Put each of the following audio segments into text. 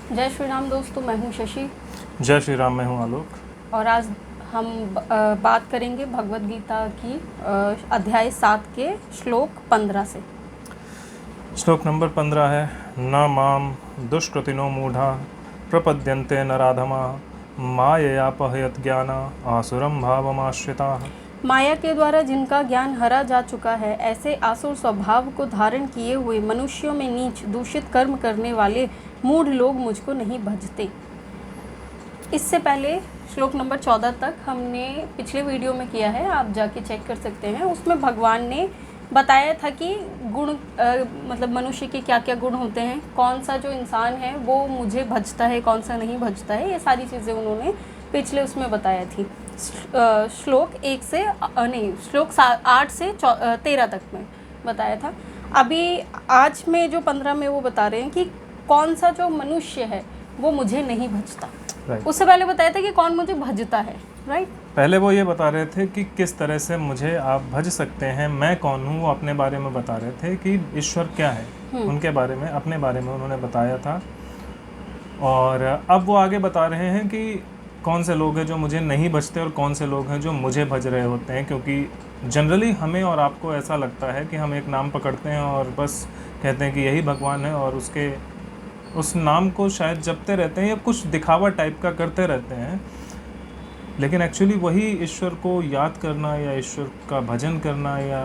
जय श्री राम दोस्तों, मैं हूँ शशि। जय श्री राम, मैं हूँ आलोक। और आज हम बात करेंगे भगवत गीता की अध्याय 7 के श्लोक 15 से। श्लोक नंबर 15 है, न माम दुष्कृतिनो मूढ़ा प्रपद्यन्ते नराधमा माययापहयत ज्ञाना आसुरम भावमाश्रिताः। माया के द्वारा जिनका ज्ञान हरा जा चुका है, ऐसे आसुर स्वभाव को धारण किए हुए मनुष्यों में नीच दूषित कर्म करने वाले मूढ़ लोग मुझको नहीं भजते। इससे पहले श्लोक नंबर 14 तक हमने पिछले वीडियो में किया है, आप जाके चेक कर सकते हैं। उसमें भगवान ने बताया था कि गुण मतलब मनुष्य के क्या क्या गुण होते हैं, कौन सा जो इंसान है वो मुझे भजता है, कौन सा नहीं भजता है। ये सारी चीज़ें उन्होंने पिछले उसमें बताया थी। श्लोक 8 से 13 तक में बताया था। अभी आज में जो 15 में वो बता रहे हैं कि कौन सा जो मनुष्य है वो मुझे नहीं भजता। उससे पहले बताया था कि कौन मुझे भजता है। राइट, पहले वो ये बता रहे थे कि किस तरह से मुझे आप भज सकते हैं, मैं कौन हूँ। वो अपने बारे में बता रहे थे कि ईश्वर क्या है, उनके बारे में, अपने बारे में उन्होंने बताया था। और अब वो आगे बता रहे हैं कि कौन से लोग हैं जो मुझे नहीं भजते और कौन से लोग हैं जो मुझे भज रहे होते हैं। क्योंकि जनरली हमें और आपको ऐसा लगता है कि हम एक नाम पकड़ते हैं और बस कहते हैं कि यही भगवान है, और उस नाम को शायद जपते रहते हैं या कुछ दिखावा टाइप का करते रहते हैं। लेकिन एक्चुअली वही ईश्वर को याद करना या ईश्वर का भजन करना या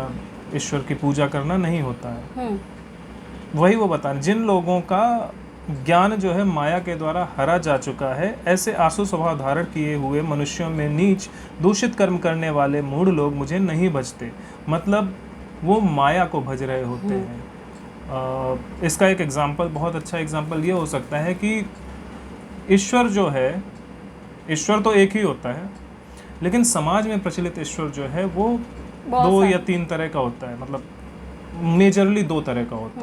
ईश्वर की पूजा करना नहीं होता है। वही वो बता रहे, जिन लोगों का ज्ञान जो है माया के द्वारा हरा जा चुका है, ऐसे आसु स्वभाव धारण किए हुए मनुष्यों में नीच दूषित कर्म करने वाले मूढ़ लोग मुझे नहीं भजते। मतलब वो माया को भज रहे होते हैं। इसका एक एग्जाम्पल, बहुत अच्छा एग्जाम्पल ये हो सकता है कि ईश्वर जो है, ईश्वर तो एक ही होता है, लेकिन समाज में प्रचलित ईश्वर जो है वो 2 या 3 तरह का होता है। मतलब मेजरली 2 तरह का होता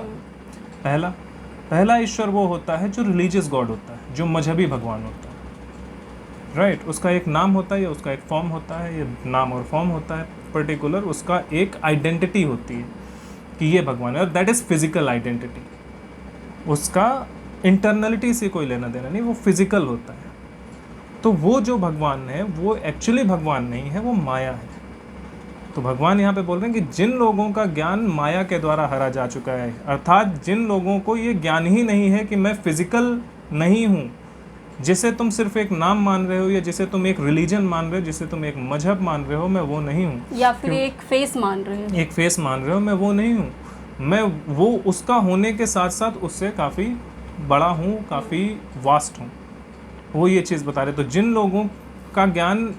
है। पहला ईश्वर वो होता है जो रिलीजियस गॉड होता है, जो मजहबी भगवान होता है। राइट, उसका एक नाम होता है या उसका एक फॉर्म होता है, ये नाम और फॉर्म होता है पर्टिकुलर, उसका एक आइडेंटिटी होती है कि ये भगवान है, और दैट इज़ फिजिकल आइडेंटिटी। उसका इंटरनलिटी से कोई लेना देना नहीं, वो फिजिकल होता है। तो वो जो भगवान है वो एक्चुअली भगवान नहीं है, वो माया है। तो भगवान यहाँ पे बोल रहे हैं कि जिन लोगों का ज्ञान माया के द्वारा हरा जा चुका है, अर्थात जिन लोगों को ये ज्ञान ही नहीं है कि मैं फिजिकल नहीं हूँ, जिसे तुम सिर्फ एक नाम मान रहे हो या जिसे तुम एक रिलीजन मान रहे हो, जिसे तुम एक मजहब मान रहे हो, मैं वो नहीं हूँ। या फिर एक फेस मान रहे हो, एक फेस मान रहे हो, मैं वो नहीं हूँ। मैं वो उसका होने के साथ साथ उससे काफ़ी बड़ा हूँ, काफ़ी वास्ट हूँ। वो ये चीज़ बता रहे। तो जिन लोगों का ज्ञान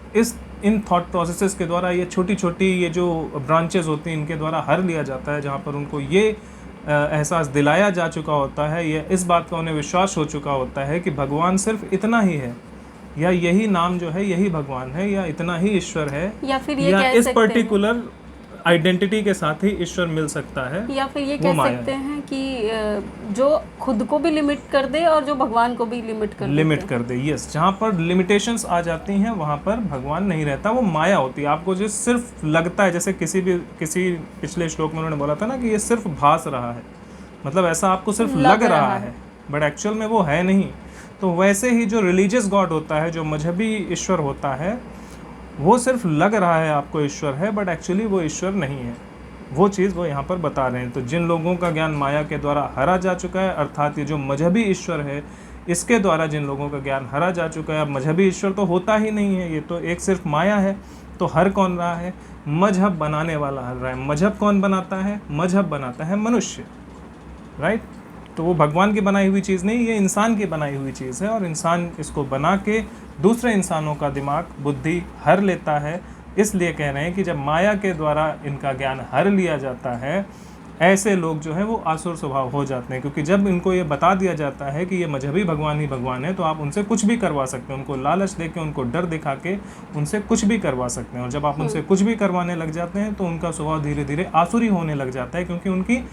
इन थॉट प्रोसेसेस के द्वारा, ये छोटी छोटी ये जो ब्रांचेस होती हैं, इनके द्वारा हर लिया जाता है, जहाँ पर उनको ये एहसास दिलाया जा चुका होता है, या इस बात का उन्हें विश्वास हो चुका होता है कि भगवान सिर्फ इतना ही है, या यही नाम जो है यही भगवान है, या इतना ही ईश्वर है, या फिर ये या इस पर्टिकुलर आइडेंटिटी के साथ ही ईश्वर मिल सकता है, या फिर ये कह सकते हैं कि जो खुद को भी लिमिट कर दे और जो भगवान को भी लिमिट कर दे। यस, जहाँ पर लिमिटेशंस आ जाती हैं वहाँ पर भगवान नहीं रहता, वो माया होती है। आपको जो सिर्फ लगता है, जैसे किसी पिछले श्लोक में उन्होंने बोला था ना कि ये सिर्फ भास रहा है, मतलब ऐसा आपको सिर्फ लग रहा है, बट एक्चुअल में वो है नहीं। तो वैसे ही जो रिलीजियस गॉड होता है, जो मजहबी ईश्वर होता है, वो सिर्फ लग रहा है आपको ईश्वर है, बट एक्चुअली वो ईश्वर नहीं है। वो चीज़ वो यहाँ पर बता रहे हैं। तो जिन लोगों का ज्ञान माया के द्वारा हरा जा चुका है, अर्थात ये जो मजहबी ईश्वर है, इसके द्वारा जिन लोगों का ज्ञान हरा जा चुका है, अब मजहबी ईश्वर तो होता ही नहीं है, ये तो एक सिर्फ माया है। तो हर कौन रहा है? मजहब बनाने वाला हर रहा है। मजहब कौन बनाता है? मजहब बनाता है मनुष्य। राइट, तो वो भगवान की बनाई हुई चीज़ नहीं, ये इंसान की बनाई हुई चीज़ है, और इंसान इसको बना के दूसरे इंसानों का दिमाग, बुद्धि हर लेता है। इसलिए कह रहे हैं कि जब माया के द्वारा इनका ज्ञान हर लिया जाता है, ऐसे लोग जो है वो आसुर स्वभाव हो जाते हैं। क्योंकि जब इनको ये बता दिया जाता है कि ये मजहबी भगवान ही भगवान है, तो आप उनसे कुछ भी करवा सकते हैं, उनको लालच दे के, उनको डर दिखा के उनसे कुछ भी करवा सकते हैं। और जब आप उनसे कुछ भी करवाने लग जाते हैं तो उनका स्वभाव धीरे धीरे आसुरी होने लग जाता है, क्योंकि उनकी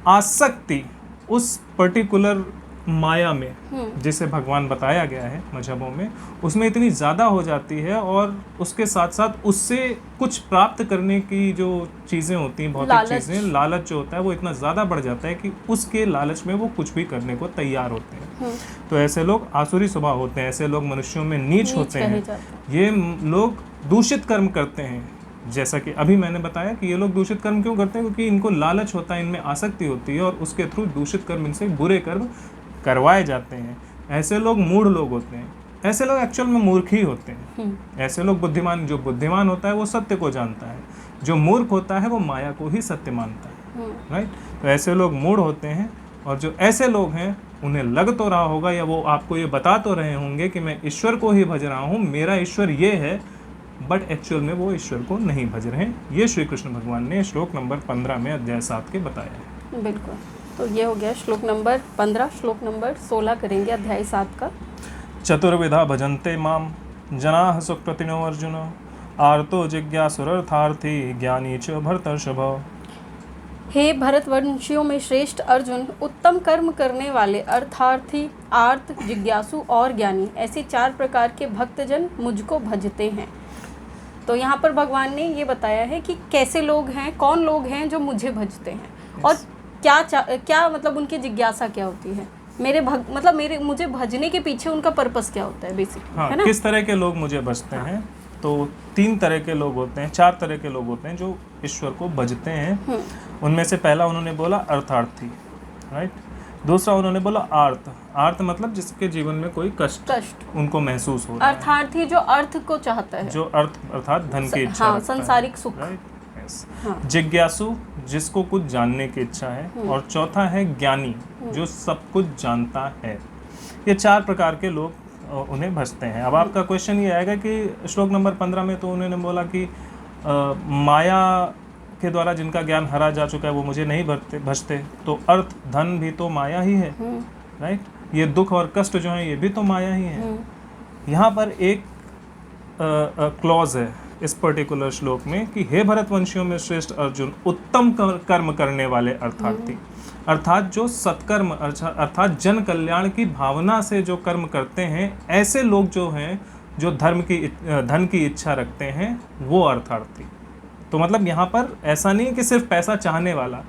आसक्ति उस पर्टिकुलर माया में जिसे भगवान बताया गया है मजहबों में, उसमें इतनी ज़्यादा हो जाती है और उसके साथ साथ उससे कुछ प्राप्त करने की जो चीज़ें होती हैं, भौतिक चीज़ें, लालच जो होता है वो इतना ज़्यादा बढ़ जाता है कि उसके लालच में वो कुछ भी करने को तैयार होते हैं। तो ऐसे लोग आसुरी स्वभाव होते हैं, ऐसे लोग मनुष्यों में नीच होते हैं, ये लोग दूषित कर्म करते हैं। जैसा कि अभी मैंने बताया कि ये लोग दूषित कर्म क्यों करते हैं, क्योंकि इनको लालच होता है, इनमें आसक्ति होती है और उसके थ्रू दूषित कर्म, इनसे बुरे कर्म करवाए जाते हैं। ऐसे लोग मूढ़ लोग होते हैं, ऐसे लोग एक्चुअल में मूर्ख ही होते हैं। ऐसे लोग बुद्धिमान, जो बुद्धिमान होता है वो सत्य को जानता है, जो मूर्ख होता है वो माया को ही सत्य मानता है, राइट। तो ऐसे लोग मूढ़ होते हैं और जो ऐसे लोग हैं उन्हें लग तो रहा होगा या वो आपको ये बता तो रहे होंगे कि मैं ईश्वर को ही भज रहा हूँ, मेरा ईश्वर ये है, बट एक्चुअल में वो ईश्वर को नहीं भज रहे हैं। ये श्री कृष्ण भगवान ने श्लोक नंबर 15 में अध्याय 7 के बताया है। बिल्कुल, तो ये हो गया श्लोक नंबर 15। श्लोक नंबर 16 करेंगे अध्याय 7 का। चतुर्विधा भजन्ते माम जनाः सुकृतिनो अर्जुन, आर्तो जिज्ञासुरर्थार्थी ज्ञानी च भरतर्षभ। हे भरतवंशियों में श्रेष्ठ अर्जुन, उत्तम कर्म करने वाले, अर्थार्थी, आर्त, जिज्ञासु और ज्ञानी, ऐसे 4 प्रकार के भक्तजन मुझको भजते हैं। तो यहाँ पर भगवान ने ये बताया है कि कैसे लोग हैं, कौन लोग हैं जो मुझे भजते हैं और क्या मतलब उनकी जिज्ञासा क्या होती है, मुझे भजने के पीछे उनका पर्पस क्या होता है बेसिकली, हाँ, है ना। किस तरह के लोग मुझे भजते हैं। तो 3 तरह के लोग होते हैं, 4 तरह के लोग होते हैं जो ईश्वर को भजते हैं। उनमें से पहला उन्होंने बोला अर्थार्थी, राइट। दूसरा उन्होंने बोला आर्त। आर्त मतलब जिसके जीवन में कोई कष्ट उनको महसूस हो रहा है। अर्थार्थी जो अर्थ को चाहता है, जो अर्थ अर्थात धन की इच्छा रखता है, संसारिक सुख, राइट। जिज्ञासु जिसको कुछ जानने की इच्छा है, और चौथा है ज्ञानी जो सब कुछ जानता है। ये 4 प्रकार के लोग उन्हें भजते हैं। अब आपका क्वेश्चन ये आएगा कि श्लोक नंबर 15 में तो उन्होंने बोला कि माया के द्वारा जिनका ज्ञान हरा जा चुका है वो मुझे नहीं भजते, तो अर्थ धन भी तो माया ही है, राइट। ये दुख और कष्ट जो है ये भी तो माया ही है। यहाँ पर एक क्लॉज है इस पर्टिकुलर श्लोक में कि हे भरतवंशियों में श्रेष्ठ अर्जुन, उत्तम कर्म करने वाले अर्थार्थी, अर्थात जो सत्कर्म अर्थात जन कल्याण की भावना से जो कर्म करते हैं, ऐसे लोग जो हैं जो धन की इच्छा रखते हैं वो अर्थार्थी। तो मतलब यहाँ पर ऐसा नहीं कि सिर्फ पैसा चाहने वाला,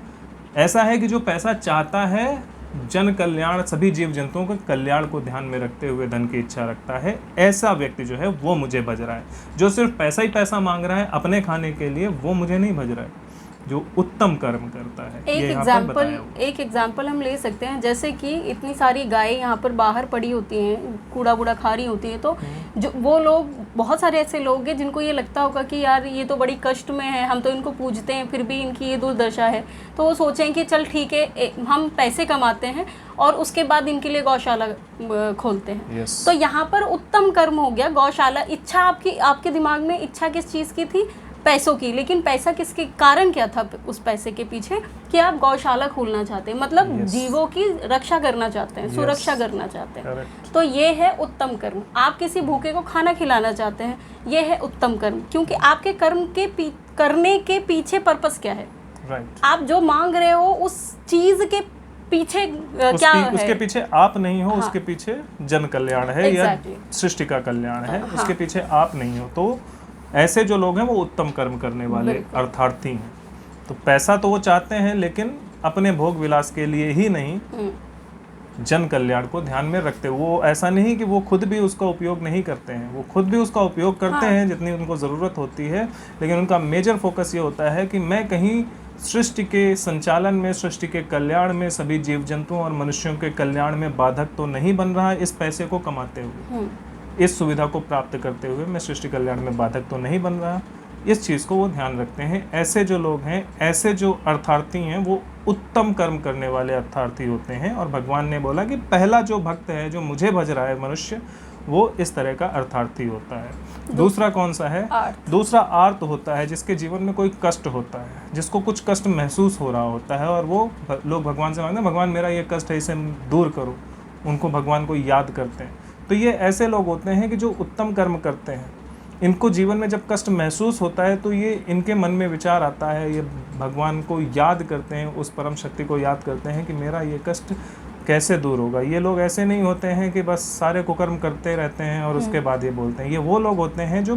ऐसा है कि जो पैसा चाहता है, जन कल्याण, सभी जीव जंतुओं के कल्याण को ध्यान में रखते हुए धन की इच्छा रखता है, ऐसा व्यक्ति जो है वो मुझे भज रहा है। जो सिर्फ पैसा ही पैसा मांग रहा है अपने खाने के लिए, वो मुझे नहीं भज रहा है, जो उत्तम कर्म करता है। एक एग्जाम्पल हम ले सकते हैं, जैसे कि इतनी सारी गायें यहाँ पर बाहर पड़ी होती हैं, कूड़ा वूड़ा खा रही होती हैं, तो जो वो लोग, बहुत सारे ऐसे लोग हैं जिनको ये लगता होगा कि यार ये तो बड़ी कष्ट में है, हम तो इनको पूजते हैं फिर भी इनकी ये दुर्दशा है, तो वो सोचें कि चल ठीक है, हम पैसे कमाते हैं और उसके बाद इनके लिए गौशाला खोलते हैं। तो यहाँ पर उत्तम कर्म हो गया गौशाला। इच्छा आपके दिमाग में इच्छा किस चीज़ की थी? पैसों की। लेकिन पैसा किसके कारण क्या था उस पैसे के पीछे? कि आप गौशाला खोलना चाहते हैं, मतलब जीवों की रक्षा करना चाहते हैं, सुरक्षा करना चाहते हैं। तो ये है उत्तम कर्म। आप किसी भूखे को खाना खिलाना चाहते हैं, ये है उत्तम कर्म, क्योंकि आपके कर्म के करने के पीछे पर्पस क्या है? आप जो मांग रहे हो उस चीज के पीछे क्या है? उसके पीछे आप नहीं हो, उसके पीछे जन कल्याण है या सृष्टि का कल्याण है, उसके पीछे आप नहीं हो। तो ऐसे जो लोग हैं वो उत्तम कर्म करने वाले अर्थार्थी हैं। तो पैसा तो वो चाहते हैं लेकिन अपने भोग विलास के लिए ही नहीं, जन कल्याण को ध्यान में रखते। वो ऐसा नहीं कि वो खुद भी उसका उपयोग नहीं करते हैं, वो खुद भी उसका उपयोग करते हैं जितनी उनको ज़रूरत होती है, लेकिन उनका मेजर फोकस ये होता है कि मैं कहीं सृष्टि के संचालन में, सृष्टि के कल्याण में, सभी जीव जंतुओं और मनुष्यों के कल्याण में बाधक तो नहीं बन रहा है इस पैसे को कमाते हुए, इस सुविधा को प्राप्त करते हुए मैं सृष्टि कल्याण में बाधक तो नहीं बन रहा। इस चीज़ को वो ध्यान रखते हैं। ऐसे जो लोग हैं, ऐसे जो अर्थार्थी हैं, वो उत्तम कर्म करने वाले अर्थार्थी होते हैं। और भगवान ने बोला कि पहला जो भक्त है, जो मुझे भज रहा है मनुष्य, वो इस तरह का अर्थार्थी होता है। दूसरा कौन सा है? दूसरा आर्त होता है, जिसके जीवन में कोई कष्ट होता है, जिसको कुछ कष्ट महसूस हो रहा होता है और वो लोग भगवान से मांगते हैं, भगवान मेरा ये कष्ट है, इसे दूर करो। उनको भगवान को याद करते हैं। तो ये ऐसे लोग होते हैं कि जो उत्तम कर्म करते हैं। इनको जीवन में जब कष्ट महसूस होता है तो ये इनके मन में विचार आता है, ये भगवान को याद करते हैं, उस परम शक्ति को याद करते हैं कि मेरा ये कष्ट कैसे दूर होगा? ये लोग ऐसे नहीं होते हैं कि बस सारे कुकर्म करते रहते हैं और उसके बाद ये बोलते हैं। ये वो लोग होते हैं जो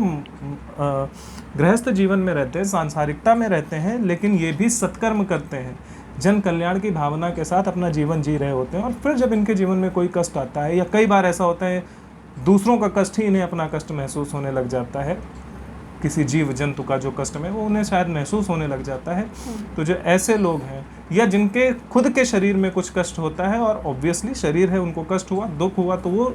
गृहस्थ जीवन में रहते हैं, सांसारिकता में रहते हैं, लेकिन ये भी सत्कर्म करते हैं, जन कल्याण की भावना के साथ अपना जीवन जी रहे होते हैं। और फिर जब इनके जीवन में कोई कष्ट आता है, या कई बार ऐसा होता है दूसरों का कष्ट ही इन्हें अपना कष्ट महसूस होने लग जाता है, किसी जीव जंतु का जो कष्ट में वो उन्हें शायद महसूस होने लग जाता है, तो जो ऐसे लोग हैं या जिनके खुद के शरीर में कुछ कष्ट होता है, और ऑब्वियसली शरीर है, उनको कष्ट हुआ, दुख हुआ, तो वो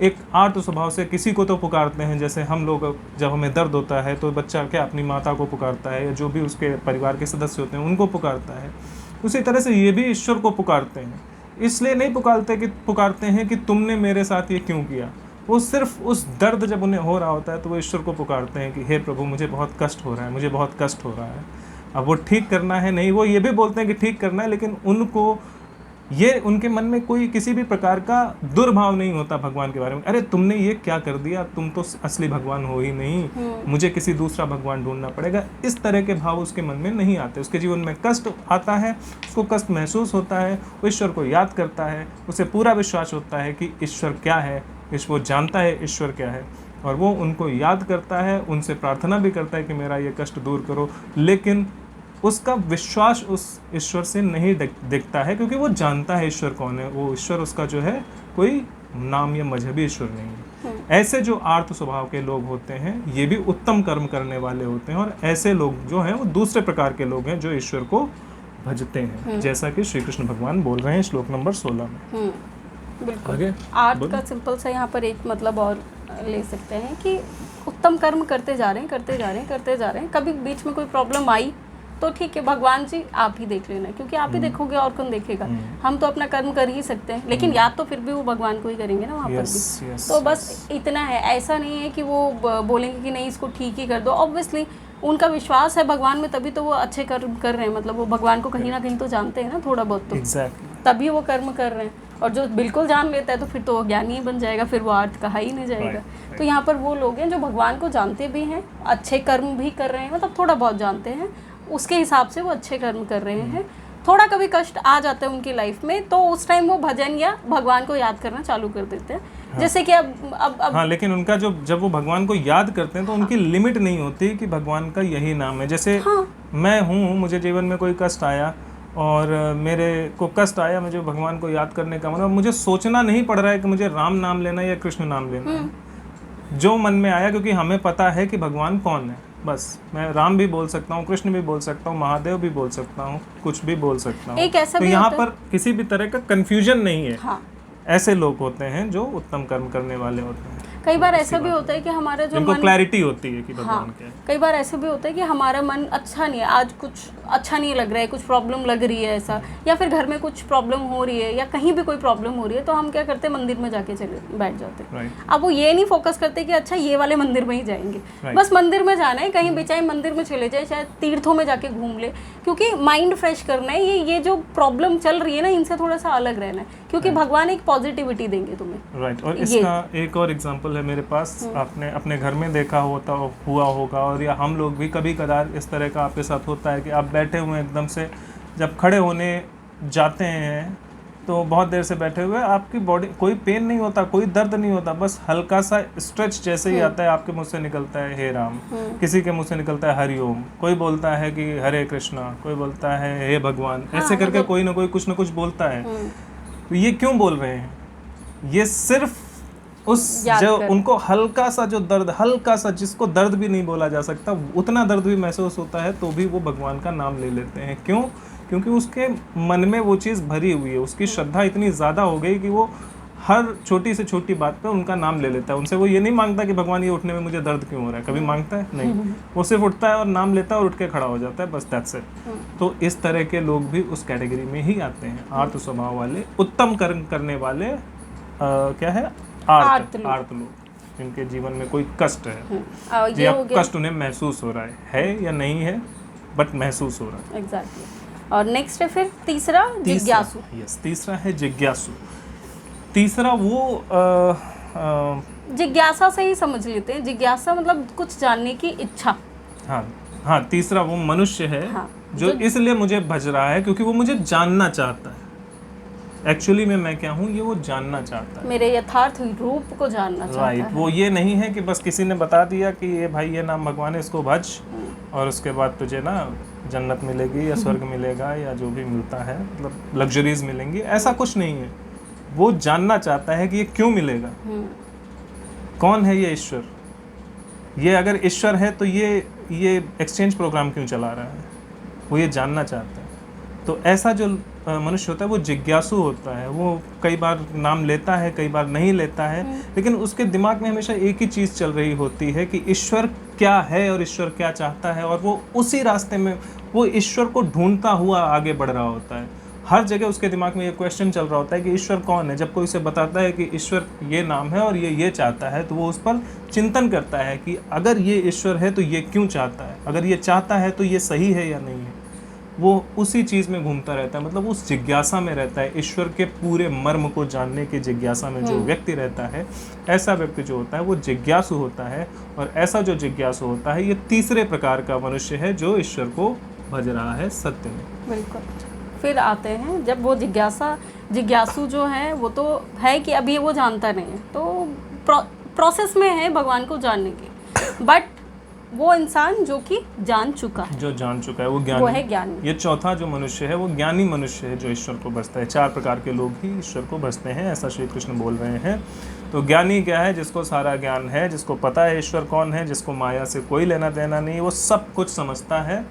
एक आर्त स्वभाव से किसी को तो पुकारते हैं। जैसे हम लोग जब हमें दर्द होता है तो बच्चा क्या अपनी माता को पुकारता है, या जो भी उसके परिवार के सदस्य होते हैं उनको पुकारता है, उसी तरह से ये भी ईश्वर को पुकारते हैं। इसलिए नहीं पुकारते हैं कि तुमने मेरे साथ ये क्यों किया, वो सिर्फ उस दर्द जब उन्हें हो रहा होता है तो वो ईश्वर को पुकारते हैं कि हे प्रभु, मुझे बहुत कष्ट हो रहा है, मुझे बहुत कष्ट हो रहा है। अब वो ठीक करना है नहीं, वो ये भी बोलते हैं कि ठीक करना है, लेकिन उनको ये उनके मन में कोई किसी भी प्रकार का दुर्भाव नहीं होता भगवान के बारे में। अरे तुमने ये क्या कर दिया, तुम तो असली भगवान हो ही नहीं, मुझे किसी दूसरा भगवान ढूंढना पड़ेगा। इस तरह के भाव उसके मन में नहीं आते। उसके जीवन में कष्ट आता है, उसको कष्ट महसूस होता है, वो ईश्वर को याद करता है, उसे पूरा विश्वास होता है कि ईश्वर क्या है, वो जानता है ईश्वर क्या है, और वो उनको याद करता है, उनसे प्रार्थना भी करता है कि मेरा ये कष्ट दूर करो। लेकिन उसका विश्वास उस ईश्वर से नहीं दिखता है, क्योंकि वो जानता है ईश्वर कौन है। वो ईश्वर उसका जो है कोई नाम या मजहबी ईश्वर नहीं है। ऐसे जो आर्त स्वभाव के लोग होते हैं, ये भी उत्तम कर्म करने वाले होते हैं, और ऐसे लोग जो हैं वो दूसरे प्रकार के लोग हैं जो ईश्वर को भजते हैं, जैसा कि श्री कृष्ण भगवान बोल रहे हैं श्लोक नंबर 16 में। बिल्कुल। आर्ट का सिंपल सा यहाँ पर एक मतलब और ले सकते हैं कि उत्तम कर्म करते जा रहे हैं, कभी बीच में कोई प्रॉब्लम आई तो ठीक है, भगवान जी आप ही देख लेना, क्योंकि आप ही देखोगे और कौन देखेगा। हम तो अपना कर्म कर ही सकते हैं, लेकिन याद तो फिर भी वो भगवान को ही करेंगे ना वहाँ पर भी। तो बस इतना है, ऐसा नहीं है कि वो बोलेंगे कि नहीं इसको ठीक ही कर दो। ऑब्वियसली उनका विश्वास है भगवान में, तभी तो वो अच्छे कर्म कर रहे हैं। मतलब वो भगवान को कहीं ना कहीं तो जानते हैं ना, थोड़ा बहुत तो तभी वो कर्म कर रहे हैं। और जो बिल्कुल जान लेता है तो फिर तो वो ज्ञानी ही बन जाएगा, फिर वो अर्थ कहा ही नहीं जाएगा। तो यहाँ पर वो लोग हैं जो भगवान को जानते भी हैं, अच्छे कर्म भी कर रहे हैं, मतलब थोड़ा बहुत जानते हैं, उसके हिसाब से वो अच्छे कर्म कर रहे हैं। थोड़ा कभी कष्ट आ जाता है उनकी लाइफ में, तो उस टाइम वो भजन या भगवान को याद करना चालू कर देते हैं। जैसे कि अब हाँ, लेकिन उनका जब वो भगवान को याद करते हैं तो उनकी लिमिट नहीं होती कि भगवान का यही नाम है। जैसे मैं हूँ, मुझे जीवन में कोई कष्ट आया और मेरे को कष्ट आया, मुझे भगवान को याद करने का मतलब मुझे सोचना नहीं पड़ रहा है कि मुझे राम नाम लेना या कृष्ण नाम लेना है। जो मन में आया, क्योंकि हमें पता है कि भगवान कौन है, बस मैं राम भी बोल सकता हूँ, कृष्ण भी बोल सकता हूँ, महादेव भी बोल सकता हूँ, कुछ भी बोल सकता हूँ। तो यहाँ पर किसी भी तरह का कंफ्यूजन नहीं है। ऐसे लोग होते हैं जो उत्तम कर्म करने वाले होते हैं। कई बार ऐसा भी होता है कि हमारा जो मन, क्लैरिटी होती है कि भगवान क्या है। कई बार ऐसा भी होता है कि हमारा मन अच्छा नहीं है, आज कुछ अच्छा नहीं लग रहा है, कुछ प्रॉब्लम लग रही है ऐसा, या फिर घर में कुछ प्रॉब्लम हो रही है, या कहीं भी कोई प्रॉब्लम हो रही है, तो हम क्या करते हैं, मंदिर में जाके चले बैठ जाते हैं। अब वो ये नहीं फोकस करते कि अच्छा ये वाले मंदिर में ही जाएंगे, बस मंदिर में जाना है, कहीं भी चाहे मंदिर में चले जाए, चाहे तीर्थों में जाके घूम ले, क्योंकि माइंड फ्रेश करना है। ये जो प्रॉब्लम चल रही है ना, इनसे थोड़ा सा अलग रहना है, क्योंकि भगवान एक पॉजिटिविटी देंगे तुम्हें। राइट। और इसका एक और एग्जांपल है मेरे पास, आपने अपने घर में देखा हुआ होगा, और या हम लोग भी कभी कदार इस तरह का आपके साथ होता है कि आप बैठे हुए एकदम से जब खड़े होने जाते हैं तो बहुत देर से बैठे हुए, आपकी बॉडी कोई पेन नहीं होता, कोई दर्द नहीं होता, बस हल्का सा स्ट्रेच जैसे ही आता है, आपके मुंह से निकलता है हे राम, किसी के मुंह से निकलता है हरि ओम, कोई बोलता है कि हरे कृष्णा, कोई बोलता है हे भगवान, ऐसे करके कोई ना कोई कुछ ना कुछ बोलता है। तो ये क्यों बोल रहे हैं? ये सिर्फ उस जो उनको हल्का सा जो दर्द, हल्का सा जिसको दर्द भी नहीं बोला जा सकता, उतना दर्द भी महसूस होता है, तो भी वो भगवान का नाम ले लेते हैं। क्यों? क्योंकि उसके मन में वो चीज़ भरी हुई है, उसकी श्रद्धा इतनी ज़्यादा हो गई कि वो हर छोटी से छोटी बात पे उनका नाम ले लेता है। उनसे वो ये नहीं मांगता कि भगवान ये उठने में मुझे दर्द क्यों हो रहा है, कभी मांगता है नहीं, वो सिर्फ उठता है और नाम लेता है और उठ के खड़ा हो जाता है, बस दैट्स इट। तो इस तरह के लोग भी उस कैटेगरी में ही आते हैं, आर्त स्वभाव वाले, उत्तम कर्म करने वाले, क्या है, आर्त लोग, जिनके जीवन में कोई कष्ट है, या कष्ट उन्हें महसूस हो रहा है या नहीं है, बट महसूस हो रहा है। एग्जैक्टली। और नेक्स्ट है फिर तीसरा जिज्ञासु। यस, तीसरा है जिज्ञासु। तीसरा वो जिज्ञासा से ही समझ लेते हैं, जिज्ञासा मतलब कुछ जानने की इच्छा। हाँ, तीसरा वो मनुष्य है जो इसलिए मुझे भज रहा है क्योंकि वो मुझे जानना चाहता है। एक्चुअली में मैं क्या हूँ ये वो जानना चाहता है, मेरे यथार्थ रूप को जानना चाहता राइट। है। वो ये नहीं है कि बस किसी ने बता दिया कि ये भाई ये नाम भगवान है, इसको भज और उसके बाद तुझे ना जन्नत मिलेगी या स्वर्ग मिलेगा या जो भी मिलता है, मतलब लग्जरीज मिलेंगी, ऐसा कुछ नहीं है। वो जानना चाहता है कि ये क्यों मिलेगा, कौन है ये ईश्वर, ये अगर ईश्वर है तो ये एक्सचेंज प्रोग्राम क्यों चला रहा है, वो ये जानना चाहता है। तो ऐसा जो मनुष्य होता है वो जिज्ञासु होता है। वो कई बार नाम लेता है, कई बार नहीं लेता है, लेकिन उसके दिमाग में हमेशा एक ही चीज़ चल रही होती है कि ईश्वर क्या है और ईश्वर क्या चाहता है, और वो उसी रास्ते में वो ईश्वर को ढूंढता हुआ आगे बढ़ रहा होता है। हर जगह उसके दिमाग में ये क्वेश्चन चल रहा होता है कि ईश्वर कौन है। जब कोई उसे बताता है कि ईश्वर ये नाम है और ये चाहता है, तो वो उस पर चिंतन करता है कि अगर ये ईश्वर है तो ये क्यों चाहता है, अगर ये चाहता है तो ये सही है या नहीं है। वो उसी चीज़ में घूमता रहता है, मतलब उस जिज्ञासा में रहता है, ईश्वर के पूरे मर्म को जानने की जिज्ञासा में जो व्यक्ति रहता है, ऐसा व्यक्ति जो होता है वो जिज्ञासु होता है। और ऐसा जो जिज्ञासु होता है, ये तीसरे प्रकार का मनुष्य है जो ईश्वर को भज रहा है सत्य में। बिल्कुल। फिर आते हैं जब वो जिज्ञासु जो है वो तो है कि अभी वो जानता नहीं है, तो प्रोसेस में है भगवान को जानने की, बट वो इंसान जो कि जान चुका है, जो जान चुका है वो ज्ञानी, वो है ज्ञानी। ये चौथा जो मनुष्य है वो ज्ञानी मनुष्य है जो ईश्वर को भजता है। 4 प्रकार के लोग ही ईश्वर को भजते हैं, ऐसा श्री कृष्ण बोल रहे हैं। तो ज्ञानी क्या है? जिसको सारा ज्ञान है, जिसको पता है ईश्वर कौन है, जिसको माया से कोई लेना देना नहीं, वो सब कुछ समझता है।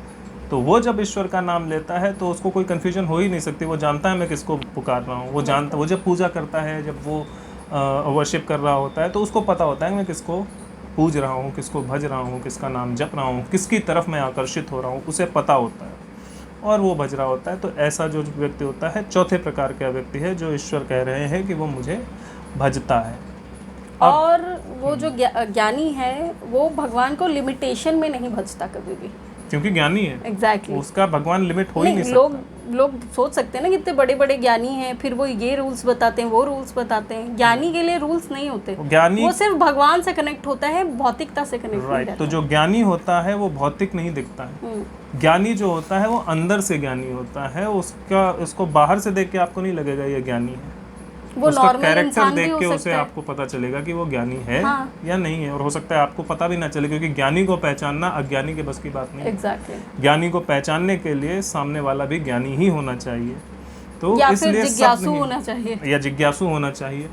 तो वो जब ईश्वर का नाम लेता है तो उसको कोई कन्फ्यूजन हो ही नहीं सकती। वो जानता है मैं किसको पुकार रहा हूँ, वो जब पूजा करता है, जब वो वर्शिप कर रहा होता है, तो उसको पता होता है मैं किसको पूज रहा हूँ, किसको भज रहा हूँ, किसका नाम जप रहा हूँ, किसकी तरफ मैं आकर्षित हो रहा हूँ, उसे पता होता है और वो भज रहा होता है। तो ऐसा जो व्यक्ति होता है, चौथे प्रकार का व्यक्ति है जो ईश्वर कह रहे हैं कि वो मुझे भजता है। और वो जो ज्ञानी है वो भगवान को लिमिटेशन में नहीं भजता कभी भी, क्योंकि ज्ञानी है। एग्जैक्टली उसका भगवान लिमिट हो ही नहीं सकता। लोग सोच सकते हैं ना कितने बड़े बड़े ज्ञानी हैं, फिर वो ये रूल्स बताते हैं, वो रूल्स बताते हैं। ज्ञानी के लिए रूल्स नहीं होते, ज्ञानी वो सिर्फ भगवान से कनेक्ट होता है, भौतिकता से कनेक्ट नहीं रहता। तो जो ज्ञानी होता है वो भौतिक नहीं दिखता है। ज्ञानी जो होता है वो अंदर से ज्ञानी होता है। उसको बाहर से देख के आपको नहीं लगेगा ये ज्ञानी है, वो उसका कैरेक्टर देख के उसे आपको पता चलेगा कि वो ज्ञानी है या नहीं है। और हो सकता है आपको पता भी ना चले, क्योंकि ज्ञानी को पहचानना अज्ञानी के बस की बात नहीं है। एग्जैक्टली। ज्ञानी को पहचानने के लिए सामने वाला भी ज्ञानी ही होना चाहिए। तो या इसलिए फिर जिज्ञासु होना चाहिए, या जिज्ञासु होना चाहिए।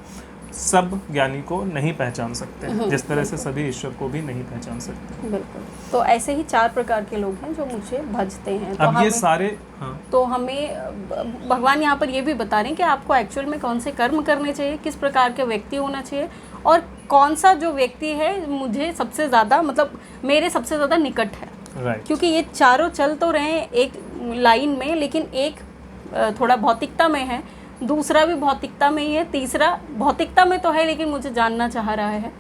सब ज्ञानी को नहीं पहचान सकते, जिस तरह से सभी ईश्वर को भी नहीं पहचान सकते। बिल्कुल। तो ऐसे ही 4 प्रकार के लोग हैं जो मुझे भजते हैं। तो अब ये सारे तो हमें भगवान यहाँ पर ये भी बता रहे हैं कि आपको एक्चुअल में कौन से कर्म करने चाहिए, किस प्रकार के व्यक्ति होना चाहिए, और कौन सा जो व्यक्ति है मुझे सबसे ज़्यादा, मतलब मेरे सबसे ज़्यादा निकट है। राइट। क्योंकि ये चारों चल तो रहे हैं एक लाइन में, लेकिन एक थोड़ा भौतिकता में है, दूसरा भी भौतिकता में ही है, तीसरा भौतिकता में तो है लेकिन मुझे जानना चाह रहा है,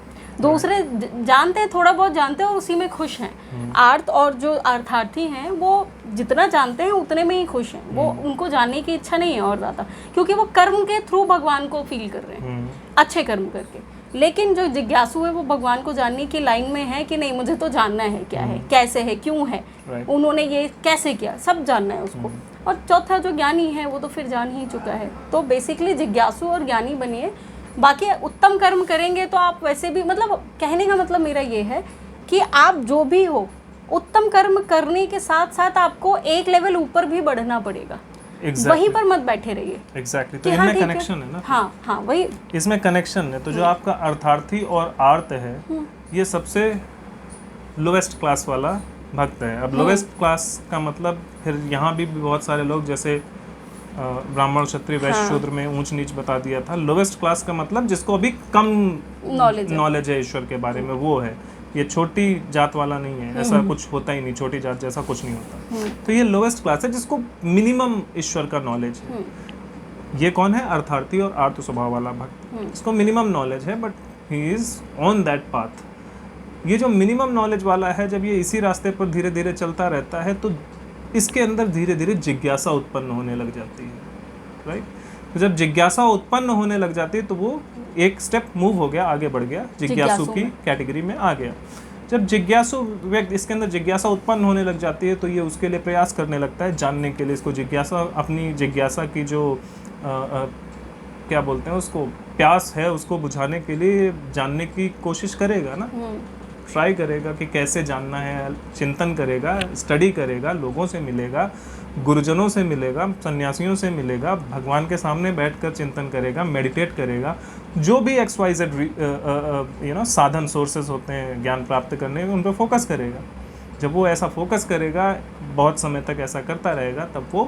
दूसरे जानते हैं, थोड़ा बहुत जानते हैं और उसी में खुश हैं। आर्थ और जो अर्थार्थी हैं वो जितना जानते हैं उतने में ही खुश हैं, वो उनको जानने की इच्छा नहीं है और ज़्यादा, क्योंकि वो कर्म के थ्रू भगवान को फील कर रहे हैं, अच्छे कर्म करके। लेकिन जो जिज्ञासु है वो भगवान को जानने की लाइन में है कि नहीं, मुझे तो जानना है क्या है, कैसे है, क्यों है, उन्होंने ये कैसे किया, सब जानना है उसको। और चौथा जो ज्ञानी है वो तो फिर जान ही चुका है। तो बेसिकली जिज्ञासु और ज्ञानी बनिए। बाकी उत्तम कर्म करेंगे तो आप वैसे भी, मतलब कहने का मतलब मेरा ये है कि आप जो भी हो, उत्तम कर्म करने के साथ साथ आपको एक लेवल ऊपर भी बढ़ना पड़ेगा। वहीं पर मत बैठे रहिए। एग्जैक्टली। तो इनमें कनेक्शन है ना। हाँ वही, इसमें कनेक्शन है। तो जो आपका अर्थार्थी और आर्त है, ये सबसे लोवेस्ट क्लास वाला भक्त है। अब लोवेस्ट क्लास का मतलब फिर यहाँ भी बहुत सारे लोग, जैसे ब्राह्मण, क्षत्रिय, वैश्य, शूद्र में ऊंच नीच बता दिया था। लोवेस्ट क्लास का मतलब जिसको अभी कम नॉलेज है ईश्वर के बारे में, वो है। ये छोटी जात वाला नहीं है, ऐसा कुछ होता ही नहीं, छोटी जात जैसा कुछ नहीं होता। तो ये लोवेस्ट क्लास है जिसको मिनिमम ईश्वर का नॉलेज है। ये कौन है? अर्थार्थी और आर्त स्वभाव वाला भक्त। इसको मिनिमम नॉलेज है, but he is on that path. ये जो मिनिमम नॉलेज वाला है, जब ये इसी रास्ते पर धीरे धीरे चलता रहता है तो इसके अंदर धीरे धीरे जिज्ञासा उत्पन्न होने लग जाती है। राइट। तो जब जिज्ञासा उत्पन्न होने लग जाती है तो वो एक स्टेप मूव हो गया, आगे बढ़ गया, जिज्ञासु की कैटेगरी में आ गया। जब जिज्ञासु व्यक्ति, इसके अंदर जिज्ञासा उत्पन्न होने लग जाती है तो ये उसके लिए प्रयास करने लगता है जानने के लिए। इसको जिज्ञासा, अपनी जिज्ञासा की जो क्या बोलते हैं उसको, प्यास है उसको बुझाने के लिए जानने की कोशिश करेगा ना, ट्राई करेगा कि कैसे जानना है, चिंतन करेगा, स्टडी करेगा, लोगों से मिलेगा, गुरुजनों से मिलेगा, सन्यासियों से मिलेगा, भगवान के सामने बैठकर चिंतन करेगा, मेडिटेट करेगा, जो भी XYZ साधन सोर्सेज होते हैं ज्ञान प्राप्त करने के, उन पर फोकस करेगा। जब वो ऐसा फोकस करेगा, बहुत समय तक ऐसा करता रहेगा, तब वो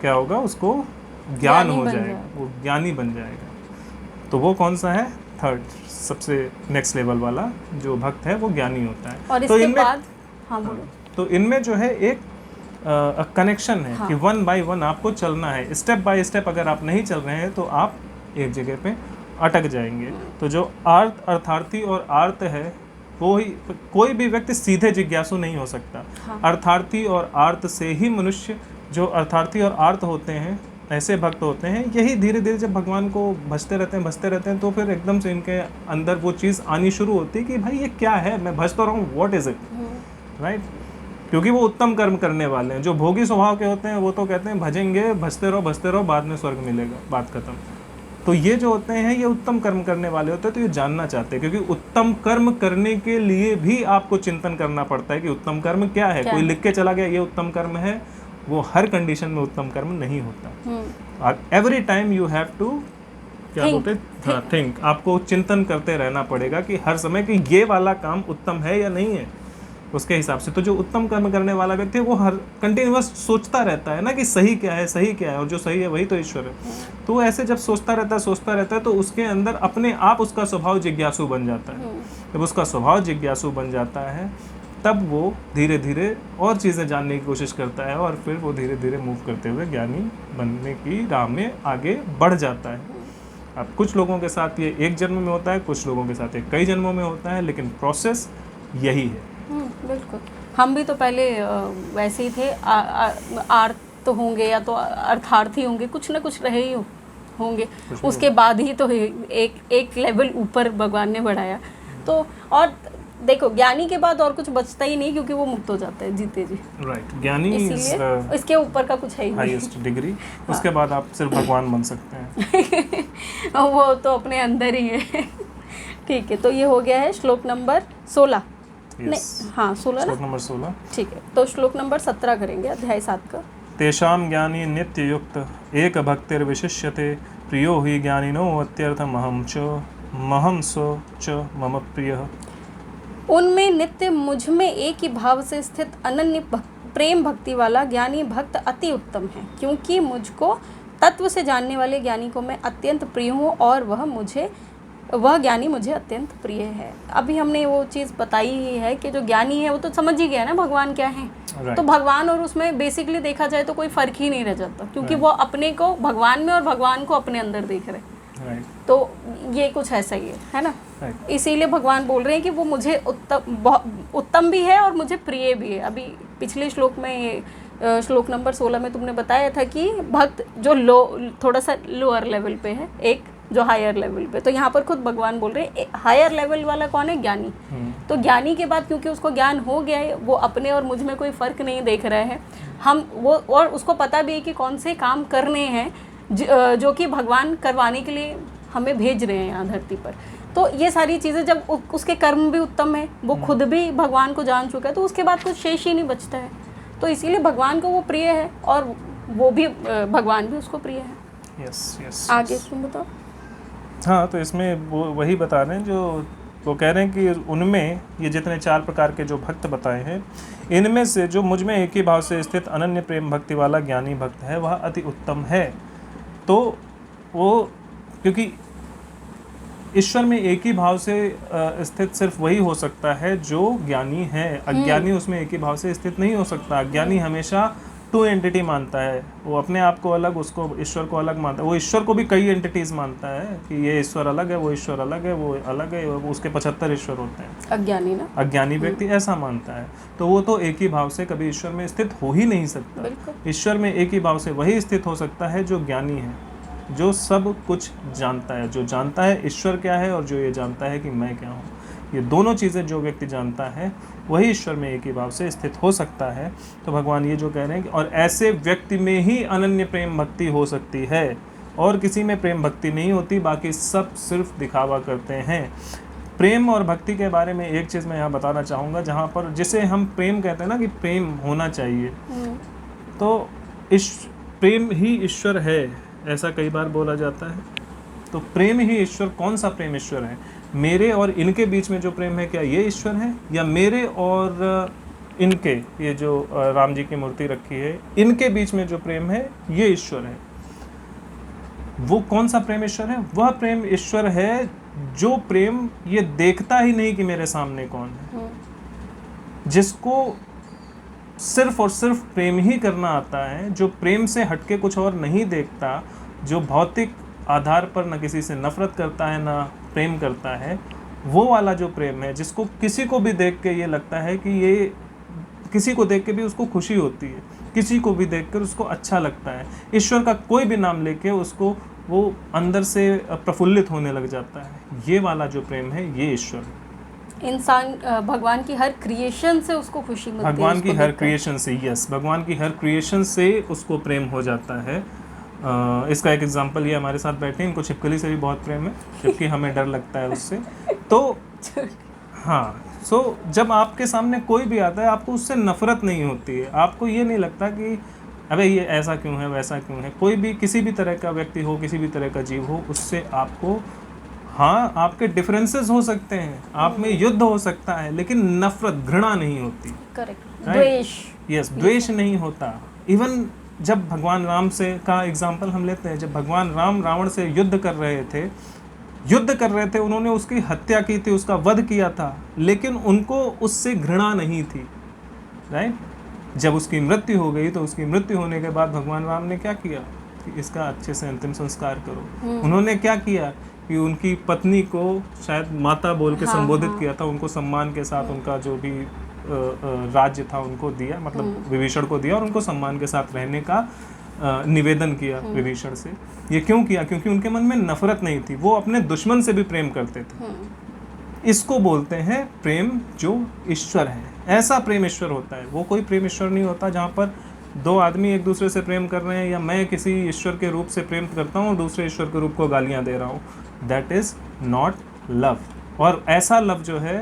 क्या होगा, उसको ज्ञान हो जाएगा, वो ज्ञानी बन जाएगा। तो वो कौन सा है, थर्ड, सबसे नेक्स्ट लेवल वाला जो भक्त है वो ज्ञानी होता है। और तो इसके बाद तो इनमें जो है एक कनेक्शन है कि वन बाय वन आपको चलना है, स्टेप बाय स्टेप। अगर आप नहीं चल रहे हैं तो आप एक जगह पे अटक जाएंगे। तो जो अर्थार्थी और आर्त है, वो ही, कोई भी व्यक्ति सीधे जिज्ञासु नहीं हो सकता। अर्थार्थी और आर्त से ही मनुष्य, जो अर्थार्थी और आर्त होते हैं, ऐसे भक्त होते हैं, यही धीरे धीरे जब भगवान को भजते रहते हैं तो फिर एकदम से इनके अंदर वो चीज़ आनी शुरू होती है कि भाई ये क्या है, मैं भज तो रहा हूँ, व्हाट इज़ इट, राइट। क्योंकि वो उत्तम कर्म करने वाले हैं। जो भोगी स्वभाव के होते हैं वो तो कहते हैं भजेंगे, भजते रहो, बाद में स्वर्ग मिलेगा, बात खत्म। तो ये जो होते हैं ये उत्तम कर्म करने वाले होते हैं, तो ये जानना चाहते हैं, क्योंकि उत्तम कर्म करने के लिए भी आपको चिंतन करना पड़ता है कि उत्तम कर्म क्या है। कोई लिख के चला गया ये उत्तम कर्म है, वो हर कंडीशन में उत्तम कर्म नहीं होता। Every time you have to, क्या बोलते हैं, थिंक। आपको चिंतन करते रहना पड़ेगा कि हर समय कि ये वाला काम उत्तम है या नहीं है, उसके हिसाब से। तो जो उत्तम कर्म करने वाला व्यक्ति है वो हर कंटिन्यूअस सोचता रहता है ना कि सही क्या है, और जो सही है वही तो ईश्वर है। तो वो ऐसे जब सोचता रहता है तो उसके अंदर अपने आप उसका स्वभाव जिज्ञासु बन जाता है। जब उसका स्वभाव जिज्ञासु बन जाता है तब वो धीरे धीरे और चीज़ें जानने की कोशिश करता है, और फिर वो धीरे धीरे मूव करते हुए ज्ञानी बनने की राह में आगे बढ़ जाता है। अब कुछ लोगों के साथ ये एक जन्म में होता है, कुछ लोगों के साथ ये कई जन्मों में होता है, लेकिन प्रोसेस यही है। बिल्कुल। हम भी तो पहले वैसे ही थे, आर्त तो होंगे या तो अर्थार्थी होंगे, कुछ ना कुछ रहे ही होंगे। उसके बाद ही तो एक लेवल ऊपर भगवान ने बढ़ाया। तो और देखो, ज्ञानी के बाद और कुछ बचता ही नहीं, क्योंकि वो मुक्त हो जाता है जीते जी। राइट, ज्ञानी इसलिए इसके ऊपर का कुछ है ही नहीं, हाईएस्ट डिग्री। उसके बाद आप सिर्फ भगवान बन सकते हैं। वो तो अपने अंदर ही है। ठीक है, तो ये हो गया है श्लोक नंबर 16। हाँ 16 श्लोक नंबर 16। ठीक है, तो श्लोक नंबर 17 करेंगे, अध्याय 7 का। तेषां ज्ञानी नित्य युक्त एक भक्तिर विशिष्यते, प्रियो ही ज्ञानिनो अत्यर्थमहं च मम प्रियः। उनमें नित्य मुझ में एक ही भाव से स्थित अनन्य प्रेम भक्ति वाला ज्ञानी भक्त अति उत्तम है, क्योंकि मुझको तत्व से जानने वाले ज्ञानी को मैं अत्यंत प्रिय हूँ, और वह ज्ञानी मुझे अत्यंत प्रिय है। अभी हमने वो चीज़ बताई ही है कि जो ज्ञानी है वो तो समझ ही गया ना भगवान क्या है। तो भगवान और उसमें बेसिकली देखा जाए तो कोई फर्क ही नहीं रह जाता, क्योंकि वो अपने को भगवान में और भगवान को अपने अंदर देख रहे। तो ये कुछ ऐसा ही है ना। इसीलिए भगवान बोल रहे हैं कि वो मुझे उत्तम भी है और मुझे प्रिय भी है। अभी पिछले श्लोक में, श्लोक नंबर 16 में तुमने बताया था कि भक्त जो थोड़ा सा लोअर लेवल पे है, एक जो हायर लेवल पे। तो यहाँ पर खुद भगवान बोल रहे हैं हायर लेवल वाला कौन है, ज्ञानी। तो ज्ञानी के बाद क्योंकि उसको ज्ञान हो गया है, वो अपने और मुझ में कोई फ़र्क नहीं देख रहा है। हम वो, और उसको पता भी है कि कौन से काम करने हैं जो कि भगवान करवाने के लिए हमें भेज रहे हैं यहाँ धरती पर। तो ये सारी चीज़ें जब उसके कर्म भी उत्तम है, वो खुद भी भगवान को जान चुका है, तो उसके बाद कुछ शेष ही नहीं बचता है। तो इसीलिए भगवान को वो प्रिय है और वो भी, भगवान भी उसको प्रिय है। यस। आगे तुम बताओ। हाँ, तो इसमें वो वही बता रहे हैं जो वो कह रहे हैं कि उनमें ये जितने 4 प्रकार के जो भक्त बताए हैं, इनमें से जो मुझ में एक ही भाव से स्थित अनन्य प्रेम भक्ति वाला ज्ञानी भक्त है वह अति उत्तम है। तो वो, क्योंकि ईश्वर में एक ही भाव से स्थित सिर्फ वही हो सकता है जो ज्ञानी है। अज्ञानी उसमें एक ही भाव से स्थित नहीं हो सकता। अज्ञानी हमेशा 2 एंटिटी मानता है, वो अपने आप को अलग, उसको ईश्वर को अलग मानता है। वो ईश्वर को भी कई एंटिटीज मानता है कि ये ईश्वर अलग है, वो ईश्वर अलग है, वो अलग है, वो उसके 75 ईश्वर होते हैं। अज्ञानी ना, अज्ञानी व्यक्ति ऐसा मानता है। तो वो तो एक ही भाव से कभी ईश्वर में स्थित हो ही नहीं सकता। ईश्वर में एक ही भाव से वही स्थित हो सकता है जो ज्ञानी है, जो सब कुछ जानता है, जो जानता है ईश्वर क्या है और जो ये जानता है कि मैं क्या हूँ। ये दोनों चीज़ें जो व्यक्ति जानता है वही ईश्वर में एक ही भाव से स्थित हो सकता है। तो भगवान ये जो कह रहे हैं कि और ऐसे व्यक्ति में ही अनन्य प्रेम भक्ति हो सकती है। और किसी में प्रेम भक्ति नहीं होती, बाकी सब सिर्फ दिखावा करते हैं। प्रेम और भक्ति के बारे में एक चीज़ मैं यहाँ बताना चाहूँगा, जहाँ पर जिसे हम प्रेम कहते हैं ना कि प्रेम होना चाहिए, तो प्रेम ही ईश्वर है, ऐसा कई बार बोला जाता है। तो प्रेम ही ईश्वर, कौन सा प्रेम ईश्वर है? मेरे और इनके बीच में जो प्रेम है, क्या ये ईश्वर है? या मेरे और इनके, ये जो राम जी की मूर्ति रखी है, इनके बीच में जो प्रेम है ये ईश्वर है? वो कौन सा प्रेम ईश्वर है? वह प्रेम ईश्वर है जो प्रेम ये देखता ही नहीं कि मेरे सामने कौन है, जिसको सिर्फ और सिर्फ प्रेम ही करना आता है, जो प्रेम से हटके कुछ और नहीं देखता, जो भौतिक आधार पर न किसी से नफरत करता है ना प्रेम करता है, वो वाला जो प्रेम है, जिसको किसी को भी देख के ये लगता है कि ये, किसी को देख के भी उसको खुशी होती है, किसी को भी देखकर उसको अच्छा लगता है, ईश्वर का कोई भी नाम लेके उसको वो अंदर से प्रफुल्लित होने लग जाता है, ये वाला जो प्रेम है ये ईश्वर है। इंसान भगवान की हर क्रिएशन से उसको खुशी मिलती है, भगवान की हर क्रिएशन से, यस, भगवान की हर क्रिएशन से उसको प्रेम हो जाता है। इसका एक एग्जांपल ये हमारे साथ बैठे हैं, इनको छिपकली से भी बहुत प्रेम है, जबकि हमें डर लगता है उससे। तो हाँ, जब आपके सामने कोई भी आता है, आपको उससे नफरत नहीं होती है, आपको ये नहीं लगता कि अबे ये ऐसा क्यों है, वैसा क्यों है। कोई भी, किसी भी तरह का व्यक्ति हो, किसी भी तरह का जीव हो, उससे आपको, हाँ, आपके डिफरेंसेस हो सकते हैं, आप में युद्ध हो सकता है, लेकिन नफरत, घृणा नहीं होती। करेक्ट, द्वेष, यस, द्वेष नहीं होता। इवन जब भगवान राम से का एग्जाम्पल हम लेते हैं, जब भगवान राम रावण से युद्ध कर रहे थे, उन्होंने उसकी हत्या की थी, उसका वध किया था, लेकिन उनको उससे घृणा नहीं थी, राइट। जब उसकी मृत्यु हो गई, तो उसकी मृत्यु होने के बाद भगवान राम ने क्या किया कि इसका अच्छे से अंतिम संस्कार करो। उन्होंने क्या किया कि उनकी पत्नी को शायद माता बोल के संबोधित किया था, उनको सम्मान के साथ उनका जो भी राज्य था उनको दिया, मतलब विभीषण को दिया, और उनको सम्मान के साथ रहने का निवेदन किया विभीषण से। ये क्यों किया? क्योंकि उनके मन में नफरत नहीं थी, वो अपने दुश्मन से भी प्रेम करते थे। इसको बोलते हैं प्रेम जो ईश्वर है। ऐसा प्रेम ईश्वर होता है। वो कोई प्रेम ईश्वर नहीं होता जहाँ पर दो आदमी एक दूसरे से प्रेम कर रहे हैं, या मैं किसी ईश्वर के रूप से प्रेम करता हूँ और दूसरे ईश्वर के रूप को गालियाँ दे रहा हूँ। That is not love. और ऐसा लव जो है,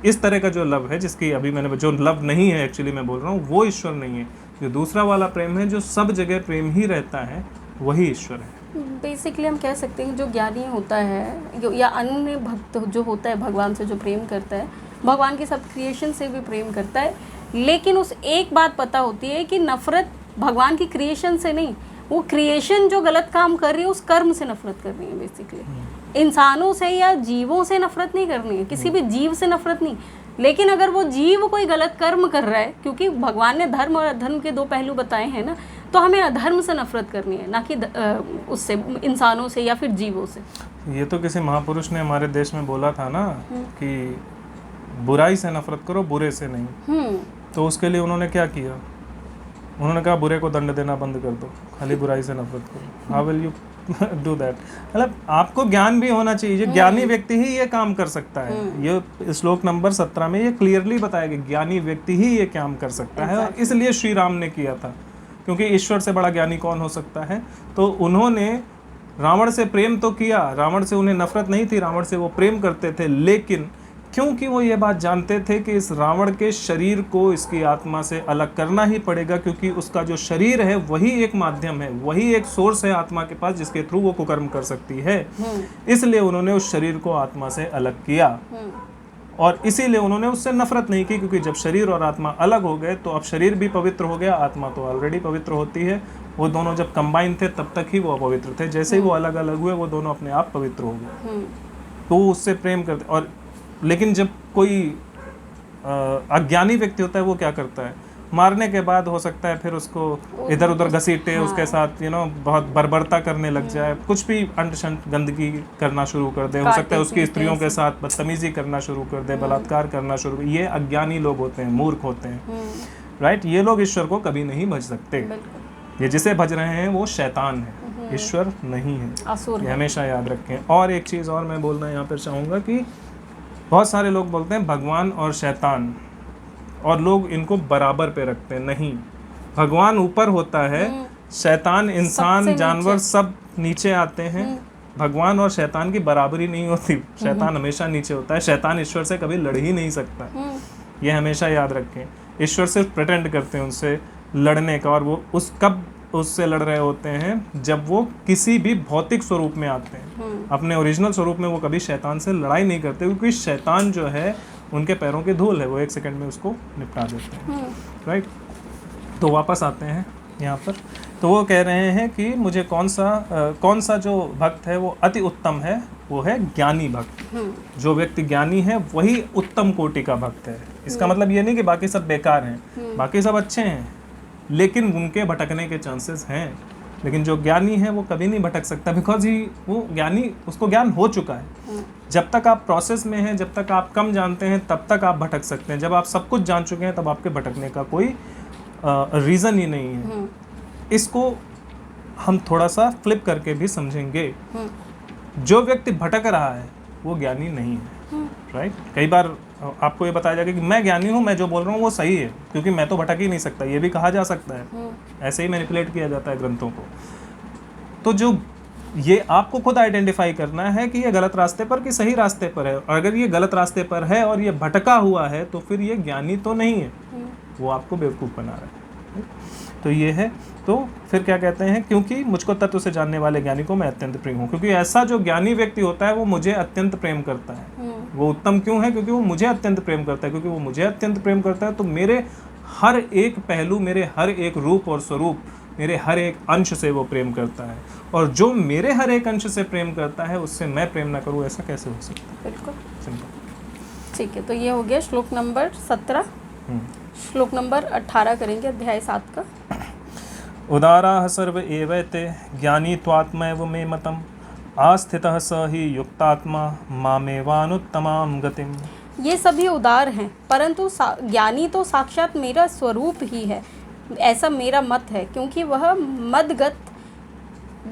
इस तरह का जो लव है, जिसकी अभी मैंने, जो लव नहीं है एक्चुअली मैं बोल रहा हूँ, वो ईश्वर नहीं है। जो दूसरा वाला प्रेम है, जो सब जगह प्रेम ही रहता है, वही ईश्वर है। बेसिकली हम कह सकते हैं जो ज्ञानी होता है या अन्य भक्त जो होता है, भगवान से जो प्रेम करता है, भगवान की सब क्रिएशन से भी प्रेम करता है, लेकिन उस एक बात पता होती है कि नफरत भगवान की क्रिएशन से नहीं, वो क्रिएशन जो गलत काम कर रही है उस कर्म से नफरत करनी है। बेसिकली इंसानों से या जीवों से नफरत नहीं करनी है, किसी भी जीव से नफरत नहीं। लेकिन अगर वो जीव कोई गलत कर्म कर रहा है, क्योंकि भगवान ने धर्म और अधर्म के दो पहलू बताए हैं ना, तो हमें अधर्म से नफरत करनी है, ना कि उससे, इंसानों से या फिर जीवों से। ये तो किसी महापुरुष ने हमारे देश में बोला था ना कि बुराई से नफरत करो, बुरे से नहीं। तो उसके लिए उन्होंने क्या किया? उन्होंने कहा बुरे को दंड देना बंद कर दो, खाली बुराई से नफरत करो। How will you do that? मतलब आपको ज्ञान भी होना चाहिए। ज्ञानी व्यक्ति ही ये काम कर सकता है। ये श्लोक नंबर 17 में ये क्लियरली बताया गया, ज्ञानी व्यक्ति ही ये काम कर सकता है। और इसलिए श्री राम ने किया था, क्योंकि ईश्वर से बड़ा ज्ञानी कौन हो सकता है। तो उन्होंने रावण से प्रेम तो किया, रावण से उन्हें नफरत नहीं थी, रावण से वो प्रेम करते थे, लेकिन क्योंकि वो ये बात जानते थे कि इस रावण के शरीर को इसकी आत्मा से अलग करना ही पड़ेगा, क्योंकि उसका जो शरीर है वही एक माध्यम है, वही एक सोर्स है आत्मा के पास जिसके थ्रू वो कुकर्म कर सकती है। इसलिए उन्होंने उस शरीर को आत्मा से अलग किया, और इसीलिए उन्होंने उससे नफरत नहीं की, क्योंकि जब शरीर और आत्मा अलग हो गए तो अब शरीर भी पवित्र हो गया, आत्मा तो ऑलरेडी पवित्र होती है। वो दोनों जब कंबाइन थे तब तक ही वो अपवित्र थे, जैसे ही वो अलग अलग हुए वो दोनों अपने आप पवित्र हो गए। तो वो उससे प्रेम करते। और लेकिन जब कोई अज्ञानी व्यक्ति होता है वो क्या करता है? मारने के बाद हो सकता है फिर उसको इधर उधर घसीटे, उसके साथ बहुत बर्बरता करने लग जाए, कुछ भी अंट शंट गंदगी करना शुरू कर दे, हो सकता है उसकी स्त्रियों के साथ बदतमीजी करना शुरू कर दे, बलात्कार करना शुरू कर। ये अज्ञानी लोग होते हैं, मूर्ख होते हैं, राइट। ये लोग ईश्वर को कभी नहीं भज सकते। ये जिसे भज रहे हैं वो शैतान है, ईश्वर नहीं है, ये हमेशा याद रखें। और एक चीज़ और मैं बोलना यहाँ पर चाहूँगा कि बहुत सारे लोग बोलते हैं भगवान और शैतान, और लोग इनको बराबर पे रखते हैं। नहीं, भगवान ऊपर होता है, शैतान, इंसान, सबसे जानवर नीचे। सब नीचे आते हैं। भगवान और शैतान की बराबरी नहीं होती। शैतान हमेशा नीचे होता है। शैतान ईश्वर से कभी लड़ ही नहीं सकता। ये हमेशा याद रखें। ईश्वर सिर्फ प्रिटेंड करते हैं उनसे लड़ने का, और वो कब उससे लड़ रहे होते हैं जब वो किसी भी भौतिक स्वरूप में आते हैं। अपने ओरिजिनल स्वरूप में वो कभी शैतान से लड़ाई नहीं करते, क्योंकि शैतान जो है उनके पैरों की धूल है, वो 1 सेकंड में उसको निपटा देते हैं। राइट। तो वापस आते हैं यहाँ पर। तो वो कह रहे हैं कि मुझे कौन सा जो भक्त है वो अति उत्तम है, वो है ज्ञानी भक्त। जो व्यक्ति ज्ञानी है वही उत्तम कोटि का भक्त है। इसका मतलब ये नहीं कि बाकी सब बेकार हैं, बाकी सब अच्छे हैं, लेकिन उनके भटकने के चांसेस हैं। लेकिन जो ज्ञानी है वो कभी नहीं भटक सकता, बिकॉज वो ज्ञानी, उसको ज्ञान हो चुका है। जब तक आप प्रोसेस में हैं, जब तक आप कम जानते हैं, तब तक आप भटक सकते हैं। जब आप सब कुछ जान चुके हैं, तब आपके भटकने का कोई रीज़न ही नहीं है। इसको हम थोड़ा सा फ्लिप करके भी समझेंगे। जो व्यक्ति भटक रहा है वो ज्ञानी नहीं है। राइट। कई बार आपको ये बताया जाएगा कि मैं ज्ञानी हूँ, मैं जो बोल रहा हूँ वो सही है, क्योंकि मैं तो भटक ही नहीं सकता। ये भी कहा जा सकता है। ऐसे ही मैनिपुलेट किया जाता है ग्रंथों को। तो जो ये आपको खुद आइडेंटिफाई करना है कि ये गलत रास्ते पर कि सही रास्ते पर है। और अगर ये गलत रास्ते पर है और ये भटका हुआ है, तो फिर ये ज्ञानी तो नहीं है, वो आपको बेवकूफ़ बना रहा है। तो ये है। तो फिर क्या कहते हैं, क्योंकि मुझको तत्व से जानने वाले ज्ञानी को मैं अत्यंत प्रिय हूँ। क्योंकि ऐसा जो ज्ञानी व्यक्ति होता है वो मुझे अत्यंत प्रेम करता है। वो उत्तम क्यों है? क्योंकि वो मुझे अत्यंत प्रेम करता है। क्योंकि वो मुझे अत्यंत प्रेम करता है, तो मेरे हर एक पहलू, मेरे हर एक रूप और स्वरूप, मेरे हर एक अंश से वो प्रेम करता है। और जो मेरे हर एक अंश से प्रेम करता है, उससे मैं प्रेम ना करूँ, ऐसा कैसे हो सकता है? बिल्कुल। सिंपल। ठीक है, तो ये हो गया श्लोक नंबर 17। श्लोक नंबर 18 करेंगे, अध्याय 7 का। उदाराः सर्व एवैते ज्ञानी त्वात्मैव मे मतम् आस्थितः स ही युक्तात्मा मामेवानुत्तमां गतिम्। ये सभी उदार हैं, परंतु ज्ञानी तो साक्षात मेरा स्वरूप ही है, ऐसा मेरा मत है। क्योंकि वह मदगत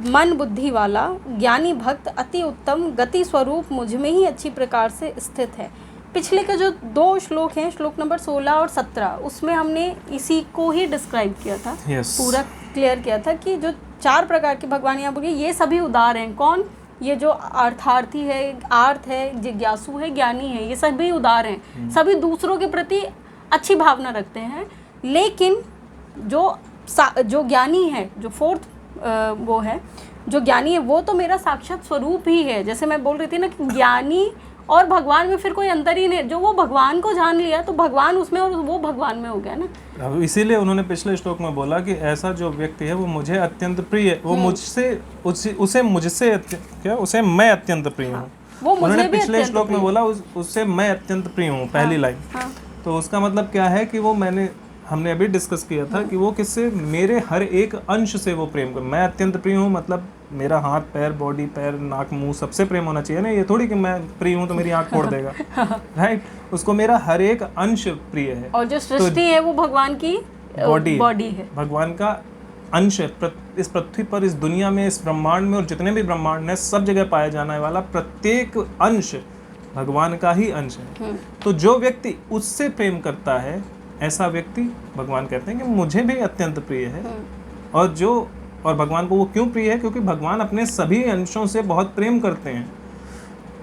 मन बुद्धि वाला ज्ञानी भक्त अति उत्तम गति स्वरूप मुझ में ही अच्छी प्रकार से स्थित है। पिछले के जो 2 श्लोक हैं, श्लोक नंबर 16 और 17, उसमें हमने इसी को ही डिस्क्राइब किया था। पूरा क्लियर किया था कि जो 4 प्रकार के भगवान यहाँ बोले, ये सभी उदार हैं। कौन? ये जो अर्थार्थी है, आर्थ है, जिज्ञासु है, ज्ञानी है, ये सभी उदार हैं। सभी दूसरों के प्रति अच्छी भावना रखते हैं। लेकिन जो ज्ञानी है, जो 4th वो है, जो ज्ञानी है वो तो मेरा साक्षात स्वरूप ही है। जैसे मैं बोल रही थी ना कि ज्ञानी और भगवान में फिर कोई अंतर ही नहीं। जो वो भगवान को जान लिया तो भगवान उसमें और वो भगवान में हो गया ना। अब इसीलिए उन्होंने पिछले श्लोक में बोला कि ऐसा जो व्यक्ति है वो मुझे अत्यंत प्रिय है। वो मुझसे उसे मैं अत्यंत प्रिय हूँ। वो मुझे उन्होंने भी पिछले श्लोक में बोला उससे मैं अत्यंत प्रिय हूँ, पहली लाइन। तो उसका मतलब क्या है कि वो हमने अभी डिस्कस किया था कि वो किससे, मेरे हर एक अंश से वो प्रेम कर। मैं अत्यंत प्रिय हूँ मतलब मेरा हाथ, पैर, बॉडी, पैर, नाक, मुंह सबसे प्रेम होना चाहिए ना। ये थोड़ी कि मैं प्रिय हूँ तो मेरी आँख फोड़ देगा। राइट। उसको मेरा हर एक अंश प्रिय है। और जो सृष्टि है वो भगवान की बॉडी है, भगवान का अंश है। इस पृथ्वी पर, इस दुनिया में, इस ब्रह्मांड में और जितने भी ब्रह्मांड हैं, सब जगह पाया जाने वाला प्रत्येक अंश भगवान का ही अंश है। तो जो व्यक्ति उससे प्रेम करता है, ऐसा व्यक्ति भगवान कहते हैं कि मुझे भी अत्यंत प्रिय है। और भगवान को वो क्यों प्रिय है? क्योंकि भगवान अपने सभी अंशों से बहुत प्रेम करते हैं।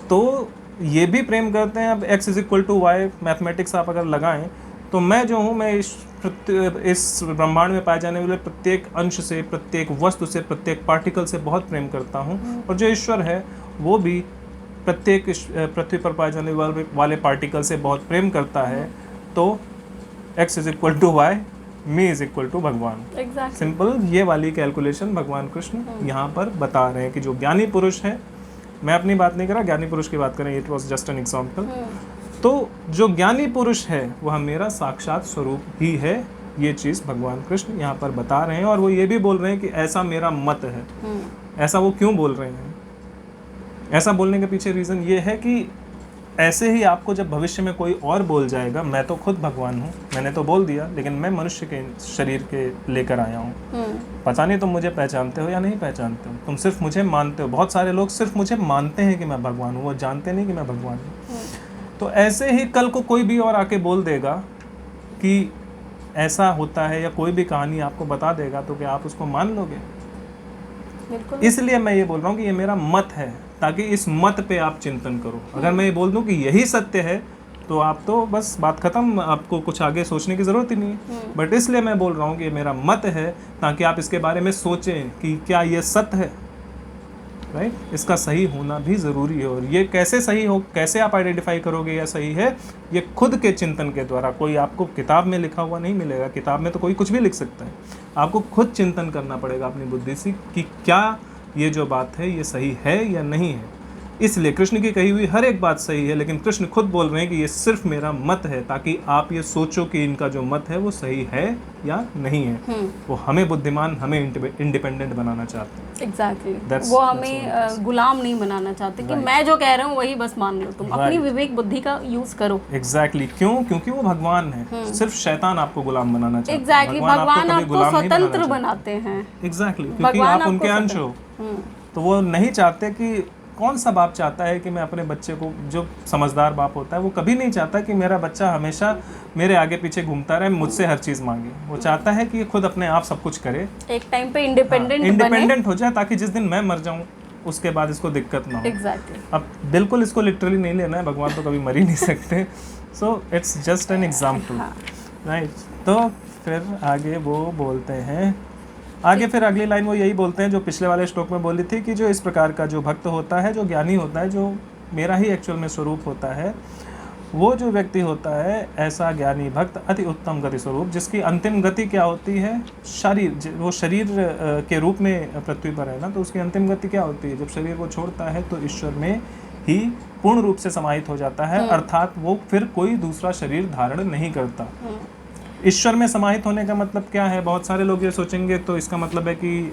तो ये भी प्रेम करते हैं। अब x = y मैथमेटिक्स आप अगर लगाएं तो मैं जो हूँ, मैं इस ब्रह्मांड में पाए जाने वाले प्रत्येक अंश से, प्रत्येक वस्तु से, प्रत्येक पार्टिकल से बहुत प्रेम करता हूँ। और जो ईश्वर है वो भी प्रत्येक पृथ्वी पर पाए जाने वाले पार्टिकल से बहुत प्रेम करता है। तो x = y, मी = भगवान। सिंपल ये वाली कैलकुलेशन भगवान कृष्ण यहाँ पर बता रहे हैं कि जो ज्ञानी पुरुष है, मैं अपनी बात नहीं कर रहा, ज्ञानी पुरुष की बात करें, it was just an example. तो जो ज्ञानी पुरुष है वह मेरा साक्षात स्वरूप ही है। ये चीज़ भगवान कृष्ण यहाँ पर बता रहे हैं। और वो ये भी बोल रहे हैं कि ऐसा मेरा मत है। ऐसा वो क्यों बोल रहे हैं? ऐसा बोलने के पीछे रीज़न ये है कि ऐसे ही आपको जब भविष्य में कोई और बोल जाएगा, मैं तो खुद भगवान हूँ, मैंने तो बोल दिया, लेकिन मैं मनुष्य के शरीर के लेकर आया हूँ, पता नहीं तुम मुझे पहचानते हो या नहीं पहचानते हो, तुम सिर्फ मुझे मानते हो। बहुत सारे लोग सिर्फ मुझे मानते हैं कि मैं भगवान हूँ, वो जानते नहीं कि मैं भगवान हूँ। तो ऐसे ही कल को कोई भी और आके बोल देगा कि ऐसा होता है या कोई भी कहानी आपको बता देगा तो क्या आप उसको मान लोगे? बिल्कुल। इसलिए मैं ये बोल रहा हूँ कि ये मेरा मत है, ताकि इस मत पे आप चिंतन करो। अगर मैं ये बोल दूँ कि यही सत्य है तो आप तो बस बात खत्म, आपको कुछ आगे सोचने की ज़रूरत ही नहीं है। बट इसलिए मैं बोल रहा हूँ कि ये मेरा मत है, ताकि आप इसके बारे में सोचें कि क्या ये सत्य है, राइट? इसका सही होना भी ज़रूरी है। और ये कैसे सही हो, कैसे आप आइडेंटिफाई करोगे या सही है, ये खुद के चिंतन के द्वारा। कोई आपको किताब में लिखा हुआ नहीं मिलेगा, किताब में तो कोई कुछ भी लिख सकता है। आपको खुद चिंतन करना पड़ेगा अपनी बुद्धि से कि क्या ये जो बात है ये सही है या नहीं है। इसलिए कृष्ण की कही हुई हर एक बात सही है, लेकिन कृष्ण खुद बोल रहे हैं कि ये सिर्फ मेरा मत है, ताकि आप ये सोचो कि इनका जो मत है वो सही है या नहीं है। वो हमें बुद्धिमान, हमें इंडिपेंडेंट बनाना चाहते हैं। एग्जैक्टली वो हमें गुलाम नहीं बनाना चाहते कि मैं जो कह रहा हूँ वही बस मान लो, तुम अपनी विवेक बुद्धि का यूज करो। एग्जैक्टली क्यों? क्योंकि वो भगवान है। सिर्फ शैतान आपको गुलाम बनाना चाहता है। एग्जैक्टली भगवान आपको स्वतंत्र बनाते हैं। एग्जैक्टली क्योंकि आप उनके अंश हो। तो वो नहीं चाहते कि, कौन सा बाप चाहता है कि मैं अपने बच्चे को, जो समझदार बाप होता है वो कभी नहीं चाहता कि मेरा बच्चा हमेशा मेरे आगे पीछे घूमता रहे, मुझसे हर चीज़ मांगे। वो चाहता है कि ये खुद अपने आप सब कुछ करे, एक टाइम पे इंडिपेंडेंट हो जाए, ताकि जिस दिन मैं मर जाऊं उसके बाद इसको दिक्कत ना हो। एग्जैक्टली अब बिल्कुल इसको लिटरली नहीं लेना है, भगवान तो कभी मर ही नहीं सकते। So it's just an example, right? तो फिर आगे वो बोलते हैं, आगे फिर अगली लाइन वो यही बोलते हैं जो पिछले वाले श्लोक में बोली थी कि जो इस प्रकार का जो भक्त होता है, जो ज्ञानी होता है, जो मेरा ही एक्चुअल में स्वरूप होता है, वो जो व्यक्ति होता है ऐसा ज्ञानी भक्त अति उत्तम गति स्वरूप, जिसकी अंतिम गति क्या होती है? शरीर। वो शरीर के रूप में पृथ्वी पर है ना, तो उसकी अंतिम गति क्या होती है? जब शरीर को छोड़ता है तो ईश्वर में ही पूर्ण रूप से समाहित हो जाता है, अर्थात वो फिर कोई दूसरा शरीर धारण नहीं करता। ईश्वर में समाहित होने का मतलब क्या है? बहुत सारे लोग ये सोचेंगे तो इसका मतलब है कि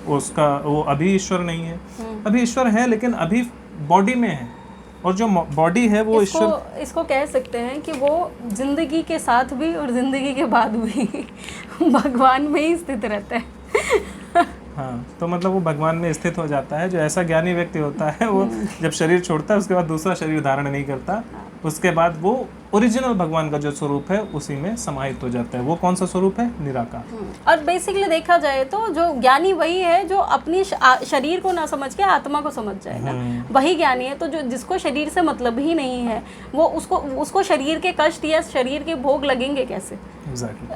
उसका वो अभी ईश्वर नहीं है। अभी ईश्वर है, लेकिन अभी बॉडी में है, और जो बॉडी है वो इसको कह सकते हैं कि वो जिंदगी के साथ भी और जिंदगी के बाद भी भगवान में ही स्थित रहता है। हाँ, तो मतलब वो भगवान में स्थित हो जाता है। जो ऐसा ज्ञानी व्यक्ति होता है वो जब शरीर छोड़ता है उसके बाद दूसरा शरीर धारण नहीं करता, उसके बाद वो ओरिजिनल भगवान का जो स्वरूप है उसी में समाहित हो जाता है। वो कौन सा स्वरूप है? निराकार। और बेसिकली देखा जाए तो जो ज्ञानी वही है जो अपनी शरीर को ना समझ के आत्मा को समझ जाए ना, वही ज्ञानी है। तो जो जिसको शरीर से मतलब ही नहीं है, वो उसको शरीर के कष्ट या शरीर के भोग लगेंगे कैसे?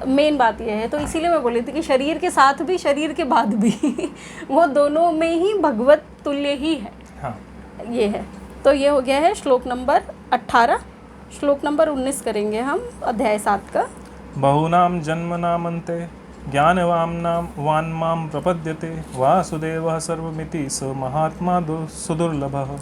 मेन बात यह है। तो इसीलिए मैं बोली थी कि शरीर के साथ भी शरीर के बाद भी वो दोनों में ही भगवत तुल्य ही है। हाँ। ये है। तो ये हो गया है श्लोक नंबर 18। श्लोक नंबर 19 करेंगे हम, अध्याय 7 का। बहुनाम जन्मनामन्ते ज्ञानवान् प्रपद्यते वासुदेवः सर्वमिति स महात्मा सुदुर्लभः।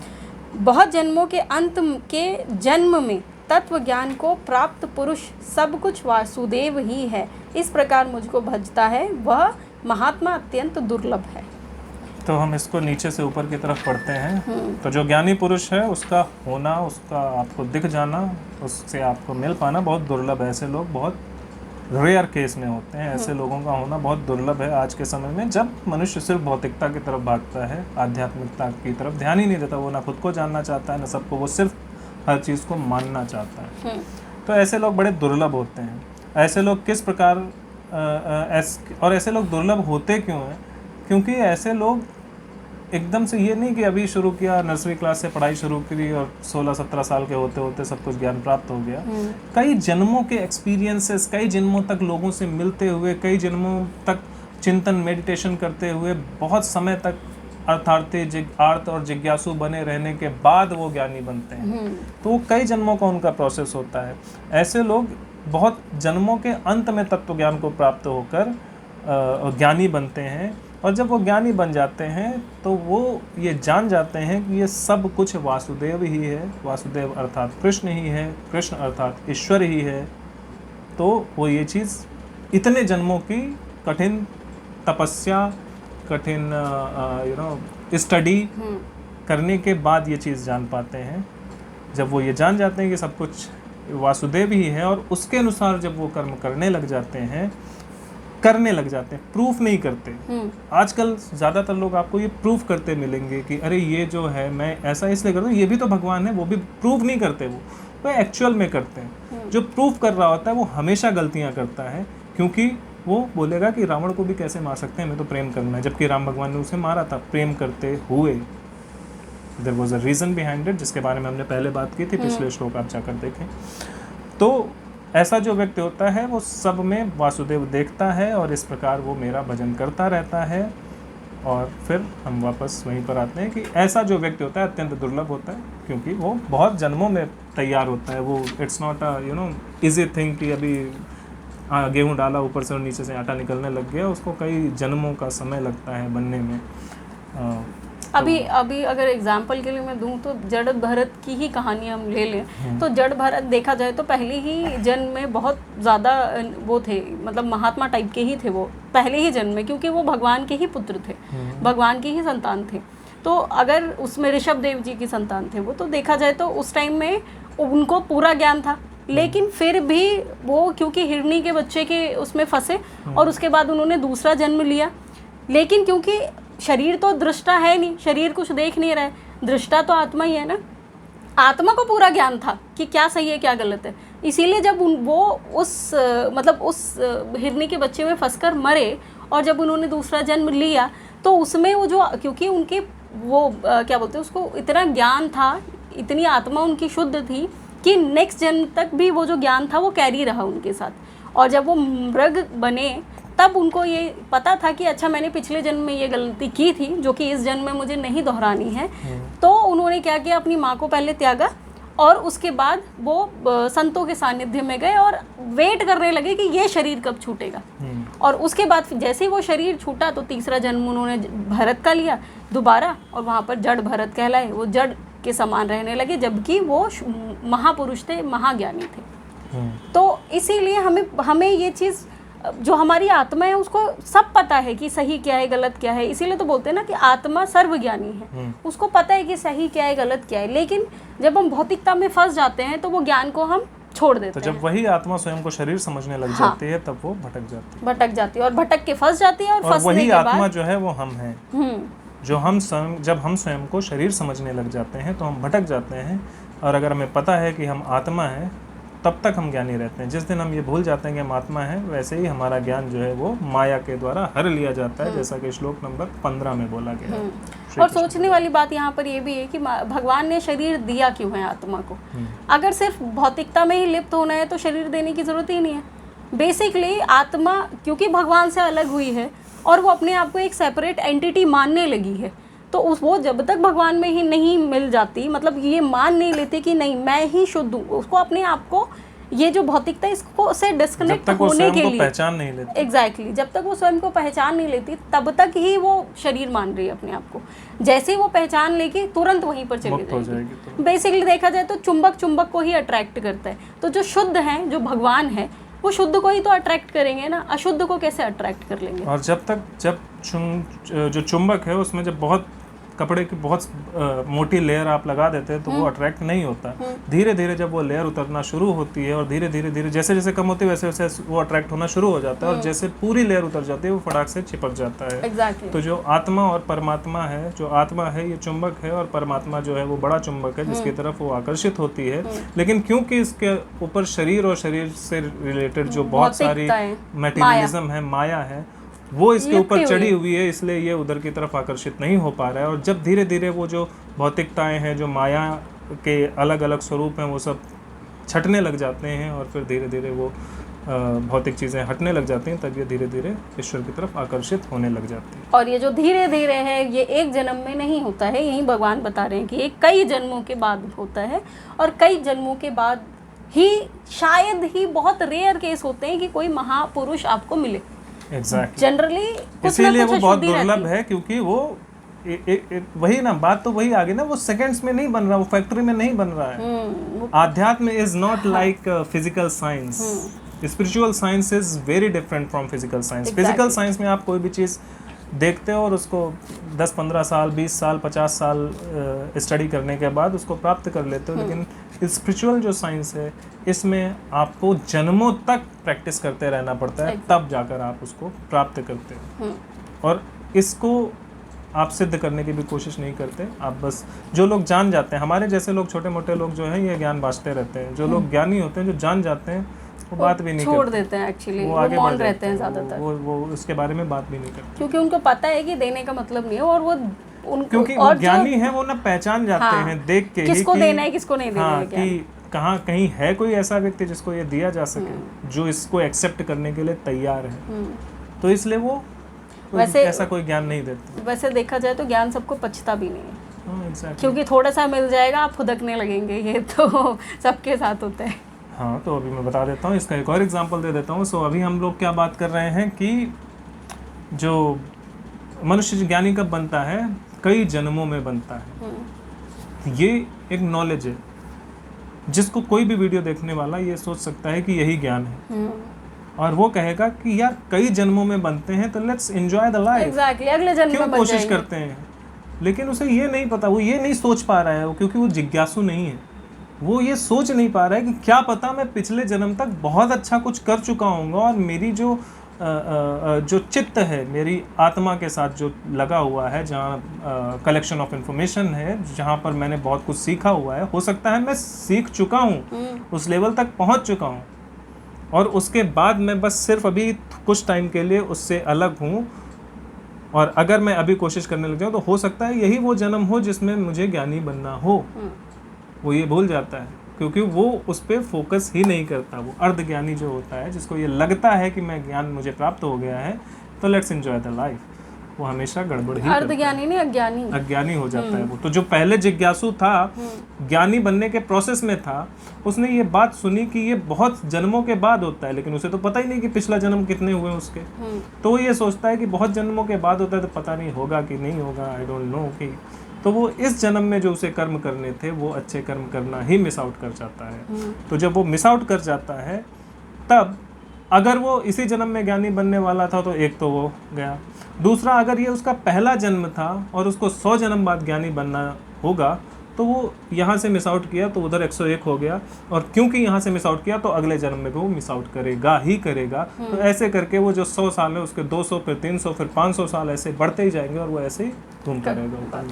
बहुत जन्मों के अंत के जन्म में तत्व ज्ञान को प्राप्त पुरुष सब कुछ वासुदेव ही है, इस प्रकार मुझको भजता है, वह महात्मा अत्यंत दुर्लभ है। तो हम इसको नीचे से ऊपर की तरफ पढ़ते हैं। तो जो ज्ञानी पुरुष है उसका होना, उसका आपको दिख जाना, उससे आपको मिल पाना बहुत दुर्लभ है। ऐसे लोग बहुत रेयर केस में होते हैं। ऐसे लोगों का होना बहुत दुर्लभ है आज के समय में, जब मनुष्य सिर्फ भौतिकता की तरफ भागता है, आध्यात्मिकता की तरफ ध्यान ही नहीं देता। वो ना खुद को जानना चाहता है ना सबको, वो सिर्फ हर चीज़ को मानना चाहता है। तो ऐसे लोग बड़े दुर्लभ होते हैं। ऐसे लोग किस प्रकार और ऐसे लोग दुर्लभ होते क्यों हैं? क्योंकि ऐसे लोग एकदम से ये नहीं कि अभी शुरू किया, नर्सरी क्लास से पढ़ाई शुरू करी और 16-17 साल के होते होते सब कुछ ज्ञान प्राप्त हो गया। कई जन्मों के एक्सपीरियंसेस, कई जन्मों तक लोगों से मिलते हुए, कई जन्मों तक चिंतन मेडिटेशन करते हुए, बहुत समय तक अर्थ और जिज्ञासु बने रहने के बाद वो ज्ञानी बनते हैं। तो वो कई जन्मों का उनका प्रोसेस होता है। ऐसे लोग बहुत जन्मों के अंत में तत्व ज्ञान को प्राप्त होकर ज्ञानी बनते हैं। और जब वो ज्ञानी बन जाते हैं तो वो ये जान जाते हैं कि ये सब कुछ वासुदेव ही है। वासुदेव अर्थात कृष्ण ही है, कृष्ण अर्थात ईश्वर ही है। तो वो ये चीज़ इतने जन्मों की कठिन तपस्या, कठिन स्टडी करने के बाद ये चीज़ जान पाते हैं। जब वो ये जान जाते हैं कि सब कुछ वासुदेव ही है और उसके अनुसार जब वो कर्म करने लग जाते हैं, करने लग जाते हैं, प्रूफ नहीं करते। आजकल ज़्यादातर लोग आपको ये प्रूफ करते मिलेंगे कि अरे ये जो है मैं ऐसा इसलिए करता हूँ, ये भी तो भगवान है, वो भी प्रूफ नहीं करते, वो एक्चुअल में करते हैं। जो प्रूफ कर रहा होता है वो हमेशा गलतियाँ करता है, क्योंकि वो बोलेगा कि रावण को भी कैसे मार सकते हैं, हमें तो प्रेम करना है, जबकि राम भगवान ने उसे मारा था प्रेम करते हुए। There was a reason behind it, जिसके बारे में हमने पहले बात की थी, पिछले श्लोक आप जाकर देखें। तो ऐसा जो व्यक्ति होता है वो सब में वासुदेव देखता है और इस प्रकार वो मेरा भजन करता रहता है। और फिर हम वापस वहीं पर आते हैं कि ऐसा जो व्यक्ति होता है अत्यंत दुर्लभ होता है, क्योंकि वो बहुत जन्मों में तैयार होता है। वो it's not a easy thing कि अभी गेहूँ डाला ऊपर से और नीचे से आटा निकलने लग गया, उसको कई जन्मों का समय लगता है बनने में। अभी अगर एग्जाम्पल के लिए मैं दूं तो जड़ भरत की ही कहानी हम ले लें तो जड़ भरत देखा जाए तो पहले ही जन्म में बहुत ज़्यादा वो थे, मतलब महात्मा टाइप के ही थे वो पहले ही जन्म में, क्योंकि वो भगवान के ही पुत्र थे, भगवान के ही संतान थे। तो अगर उसमें ऋषभ देव जी की संतान थे वो, तो देखा जाए तो उस टाइम में उनको पूरा ज्ञान था, लेकिन फिर भी वो क्योंकि हिरणी के बच्चे के उसमें फंसे और उसके बाद उन्होंने दूसरा जन्म लिया। लेकिन क्योंकि शरीर तो दृष्टा है नहीं, शरीर कुछ देख नहीं रहा है, दृष्टा तो आत्मा ही है ना, आत्मा को पूरा ज्ञान था कि क्या सही है क्या गलत है। इसीलिए जब वो उस हिरनी के बच्चे में फंसकर मरे और जब उन्होंने दूसरा जन्म लिया तो उसमें वो जो, क्योंकि उनके वो क्या बोलते हैं उसको, इतना ज्ञान था, इतनी आत्मा उनकी शुद्ध थी कि नेक्स्ट जन्म तक भी वो जो ज्ञान था वो कैरी रहा उनके साथ। और जब वो मृग बने तब उनको ये पता था कि अच्छा मैंने पिछले जन्म में ये गलती की थी जो कि इस जन्म में मुझे नहीं दोहरानी है। तो उन्होंने क्या किया, अपनी माँ को पहले त्यागा और उसके बाद वो संतों के सानिध्य में गए और वेट करने लगे कि ये शरीर कब छूटेगा। और उसके बाद जैसे ही वो शरीर छूटा तो तीसरा जन्म उन्होंने भरत का लिया दोबारा, और वहाँ पर जड़ भरत कहलाए, वो जड़ के समान रहने लगे, जबकि वो महापुरुष थे, महाज्ञानी थे। तो इसीलिए हमें ये चीज़, जो हमारी आत्मा है उसको सब पता है कि सही क्या है गलत क्या है। इसीलिए तो बोलते हैं ना कि आत्मा सर्वज्ञानी है, उसको पता है कि सही क्या है गलत क्या है। लेकिन जब हम भौतिकता में फंस जाते हैं तो वो ज्ञान को हम छोड़ देते हैं। तो जब वही आत्मा स्वयं को शरीर समझने लग जाती है तब वो भटक जाती है और भटक के फंस जाती है। और वही आत्मा जो है वो हम हैं, जो हम स्वयं, जब हम स्वयं को शरीर समझने लग जाते हैं तो हम भटक जाते हैं। और अगर हमें पता है कि हम आत्मा हैं तब तक हम ज्ञानी रहते हैं। जिस दिन हम ये भूल जाते हैं कि हम आत्मा हैं, वैसे ही हमारा ज्ञान जो है वो माया के द्वारा हर लिया जाता है, जैसा कि श्लोक नंबर 15 में बोला गया है। और सोचने वाली बात यहाँ पर ये भी है कि भगवान ने शरीर दिया क्यों है आत्मा को। अगर सिर्फ भौतिकता में ही लिप्त होना है तो शरीर देने की जरूरत ही नहीं है। बेसिकली आत्मा क्योंकि भगवान से अलग हुई है और वो अपने आप को एक सेपरेट एंटिटी मानने लगी है, तो वो जब तक भगवान में ही नहीं मिल जाती, मतलब ये मान नहीं लेती कि नहीं मैं ही शुद्ध हूँ, उसको अपने आप को ये जो भौतिकता इसको से डिस्कनेक्ट होने के लिए पहचान नहीं लेती। एग्जैक्टली, जब तक वो स्वयं को पहचान नहीं लेती तब तक ही वो शरीर मान रही है अपने आप को। जैसे ही वो पहचान लेगी तुरंत वहीं पर चली जाएगी। बेसिकली देखा जाए तो चुंबक को ही अट्रैक्ट करता है। तो जो शुद्ध है, जो भगवान है, वो शुद्ध को ही तो अट्रैक्ट करेंगे ना, अशुद्ध को कैसे अट्रैक्ट कर लेंगे। और जब जो चुंबक है उसमें जब बहुत कपड़े की बहुत मोटी लेयर आप लगा देते हैं तो वो अट्रैक्ट नहीं होता। धीरे धीरे जब वो लेयर उतरना शुरू होती है और धीरे धीरे जैसे जैसे कम होती है वैसे वैसे वो अट्रैक्ट होना शुरू हो जाता है, और जैसे पूरी लेयर उतर जाती है वो फटाक से चिपक जाता है। exactly. तो जो आत्मा और परमात्मा है, जो आत्मा है ये चुंबक है और परमात्मा जो है वो बड़ा चुंबक है जिसकी तरफ वो आकर्षित होती है। लेकिन क्योंकि इसके ऊपर शरीर और शरीर से रिलेटेड जो बहुत सारी मटेरियलिज्म है, माया है, वो इसके ऊपर चढ़ी हुई है, इसलिए ये उधर की तरफ आकर्षित नहीं हो पा रहा है। और जब धीरे धीरे वो जो भौतिकताएं हैं, जो माया के अलग अलग स्वरूप हैं, वो सब छटने लग जाते हैं और फिर धीरे धीरे वो भौतिक चीज़ें हटने लग जाती हैं, तब ये धीरे धीरे ईश्वर की तरफ आकर्षित होने लग जाती है। और ये जो धीरे धीरे है ये एक जन्म में नहीं होता है, यही भगवान बता रहे हैं कि ये कई जन्मों के बाद होता है। और कई जन्मों के बाद ही शायद ही बहुत रेयर केस होते हैं कि कोई महापुरुष आपको मिले। Exactly. जनरली इसीलिए वो बहुत दुर्लभ है, क्योंकि वो वही ना, बात तो वही आ गई ना, वो सेकंड्स में नहीं बन रहा, वो फैक्ट्री में नहीं बन रहा है। आध्यात्म is not like physical science. Spiritual science is very different from physical science. Physical science में आप कोई भी चीज़ देखते हो और उसको 10-15 साल, 20 साल, 50 साल स्टडी करने के बाद उसको प्राप्त कर लेते हो। लेकिन स्पिरिचुअल जो साइंस है इसमें आपको जन्मों तक प्रैक्टिस करते रहना पड़ता है, तब जाकर आप उसको प्राप्त करते हो। और इसको आप सिद्ध करने की भी कोशिश नहीं करते, आप बस जो लोग जान जाते हैं, हमारे जैसे लोग छोटे मोटे लोग जो हैं ये ज्ञान बांटते रहते हैं। जो लोग ज्ञानी होते हैं, जो जान जाते हैं, वो बात भी नहीं छोड़ देते हैं, एक्चुअली वो आगे मौन बढ़ रहते हैं जाते ज़्यादातर, वो उसके बारे में बात भी नहीं करते, क्योंकि उनको पता है कि देने का मतलब नहीं है। और वो उनको, क्योंकि वो ज्ञानी है, वो ना पहचान जाते हैं देख के किसको ही देना है किसको नहीं देना है, कि कहाँ कहीं है कोई ऐसा व्यक्ति जिसको ये दिया जा सके, जो इसको एक्सेप्ट करने के लिए तैयार है। तो इसलिए वो वैसे ऐसा कोई ज्ञान नहीं देते। वैसे देखा जाए तो ज्ञान सबको पछता भी नहीं है, हाँ, exactly। क्योंकि थोड़ा सा मिल जाएगा आप फुदकने लगेंगे, ये तो सबके साथ होता है। हाँ, तो अभी मैं बता देता हूँ, इसका एक और एग्जांपल दे देता हूँ। सो अभी हम लोग क्या बात कर रहे हैं कि जो मनुष्य ज्ञानी कब बनता है, कई जन्मों में बनता है। ये एक नॉलेज है जिसको कोई भी वीडियो देखने वाला ये सोच सकता है कि यही ज्ञान है, और वो कहेगा कि यार कई जन्मों में बनते हैं तो let's enjoy the life. Exactly, अगले जन्म क्यों में बन कोशिश जाएंगे। करते हैं, लेकिन उसे ये नहीं पता, वो ये नहीं सोच पा रहा है, क्योंकि वो जिज्ञासु नहीं है। वो ये सोच नहीं पा रहा है कि क्या पता मैं पिछले जन्म तक बहुत अच्छा कुछ कर चुका हूँगा, और मेरी जो चित्त है, मेरी आत्मा के साथ जो लगा हुआ है, जहाँ कलेक्शन ऑफ इंफॉर्मेशन है, जहाँ पर मैंने बहुत कुछ सीखा हुआ है, हो सकता है मैं सीख चुका हूँ, उस लेवल तक पहुँच चुका हूँ, और उसके बाद मैं बस सिर्फ अभी कुछ टाइम के लिए उससे अलग हूँ। और अगर मैं अभी कोशिश करने लग जाऊँ तो हो सकता है यही वो जन्म हो जिसमें मुझे ज्ञानी बनना हो। वो ये भूल जाता है, क्योंकि वो उस पर फोकस ही नहीं करता। वो अर्धज्ञानी जो होता है, जिसको ये लगता है कि मैं ज्ञान मुझे प्राप्त हो गया है तो लेट्स एंजॉय द लाइफ, वो हमेशा गड़बड़ ही अर्धज्ञानी नहीं, अज्ञानी हो जाता है वो। तो जो पहले जिज्ञासु था, ज्ञानी बनने के प्रोसेस में था, उसने ये बात सुनी कि ये बहुत जन्मों के बाद होता है, लेकिन उसे तो पता ही नहीं कि पिछला जन्म कितने हुए उसके। तो वो ये सोचता है कि बहुत जन्मों के बाद होता है, तो पता नहीं होगा कि नहीं होगा, आई डोंट नो कि। तो वो इस जन्म में जो उसे कर्म करने थे, वो अच्छे कर्म करना ही मिस आउट कर जाता है। तो जब वो मिस आउट कर जाता है, तब अगर वो इसी जन्म में ज्ञानी बनने वाला था तो एक तो वो गया, दूसरा अगर ये उसका पहला जन्म था और उसको 100 जन्म बाद ज्ञानी बनना होगा, तो वो यहाँ से मिस आउट किया तो उधर 101 हो गया, और क्योंकि यहाँ से मिस आउट किया तो अगले जन्म में भी वो मिस आउट करेगा ही करेगा। तो ऐसे करके वो जो 100 साल है उसके 200, फिर 300, फिर 500 साल ऐसे बढ़ते ही जाएंगे, और वो ऐसे ही घूमता रहेगा,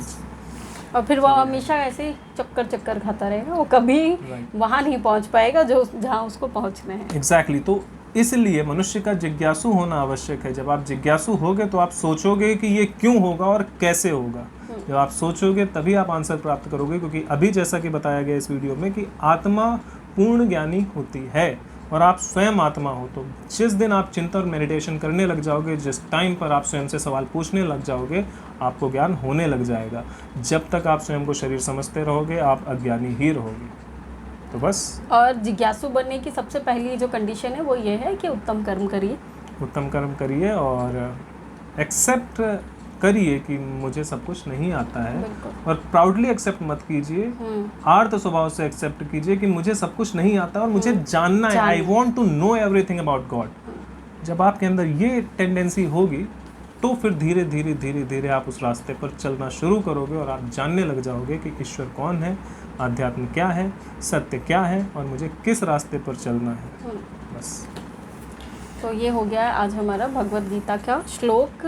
और फिर वो हमेशा ऐसे ही चक्कर खाता रहेगा, वो कभी वहाँ नहीं पहुँच पाएगा जो जहाँ उसको पहुँचना है। एग्जैक्टली। तो इसलिए मनुष्य का जिज्ञासु होना आवश्यक है। जब आप जिज्ञासु होगे तो आप सोचोगे कि ये क्यों होगा और कैसे होगा। जब आप सोचोगे तभी आप आंसर प्राप्त करोगे, क्योंकि अभी जैसा कि बताया गया इस वीडियो में कि आत्मा पूर्ण ज्ञानी होती है और आप स्वयं आत्मा हो। तो जिस दिन आप चिंतन और मेडिटेशन करने लग जाओगे, जिस टाइम पर आप स्वयं से सवाल पूछने लग जाओगे, आपको ज्ञान होने लग जाएगा। जब तक आप स्वयं को शरीर समझते रहोगे, आप अज्ञानी ही रहोगे। तो बस। और जिज्ञासु बनने की सबसे पहली जो कंडीशन है वो ये है कि उत्तम कर्म करिए। उत्तम कर्म करिए और एक्सेप्ट करिए कि मुझे सब कुछ नहीं आता है, और प्राउडली एक्सेप्ट मत कीजिए। आर्त स्वभाव से एक्सेप्ट कीजिए कि मुझे सब कुछ नहीं आता और मुझे जानना है। I want to know everything about God. जब आपके अंदर ये टेंडेंसी होगी तो फिर धीरे धीरे धीरे धीरे आप उस रास्ते पर चलना शुरू करोगे, और आप जानने लग जाओगे कि ईश्वर कौन है, आध्यात्म क्या है, सत्य क्या है, और मुझे किस रास्ते पर चलना है। बस। तो ये हो गया आज हमारा भगवत गीता का श्लोक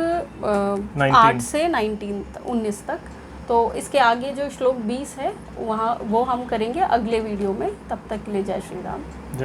8 से 19 तक। तो इसके आगे जो श्लोक 20 है वो हम करेंगे अगले वीडियो में। तब तक के लिए जय श्री राम। जय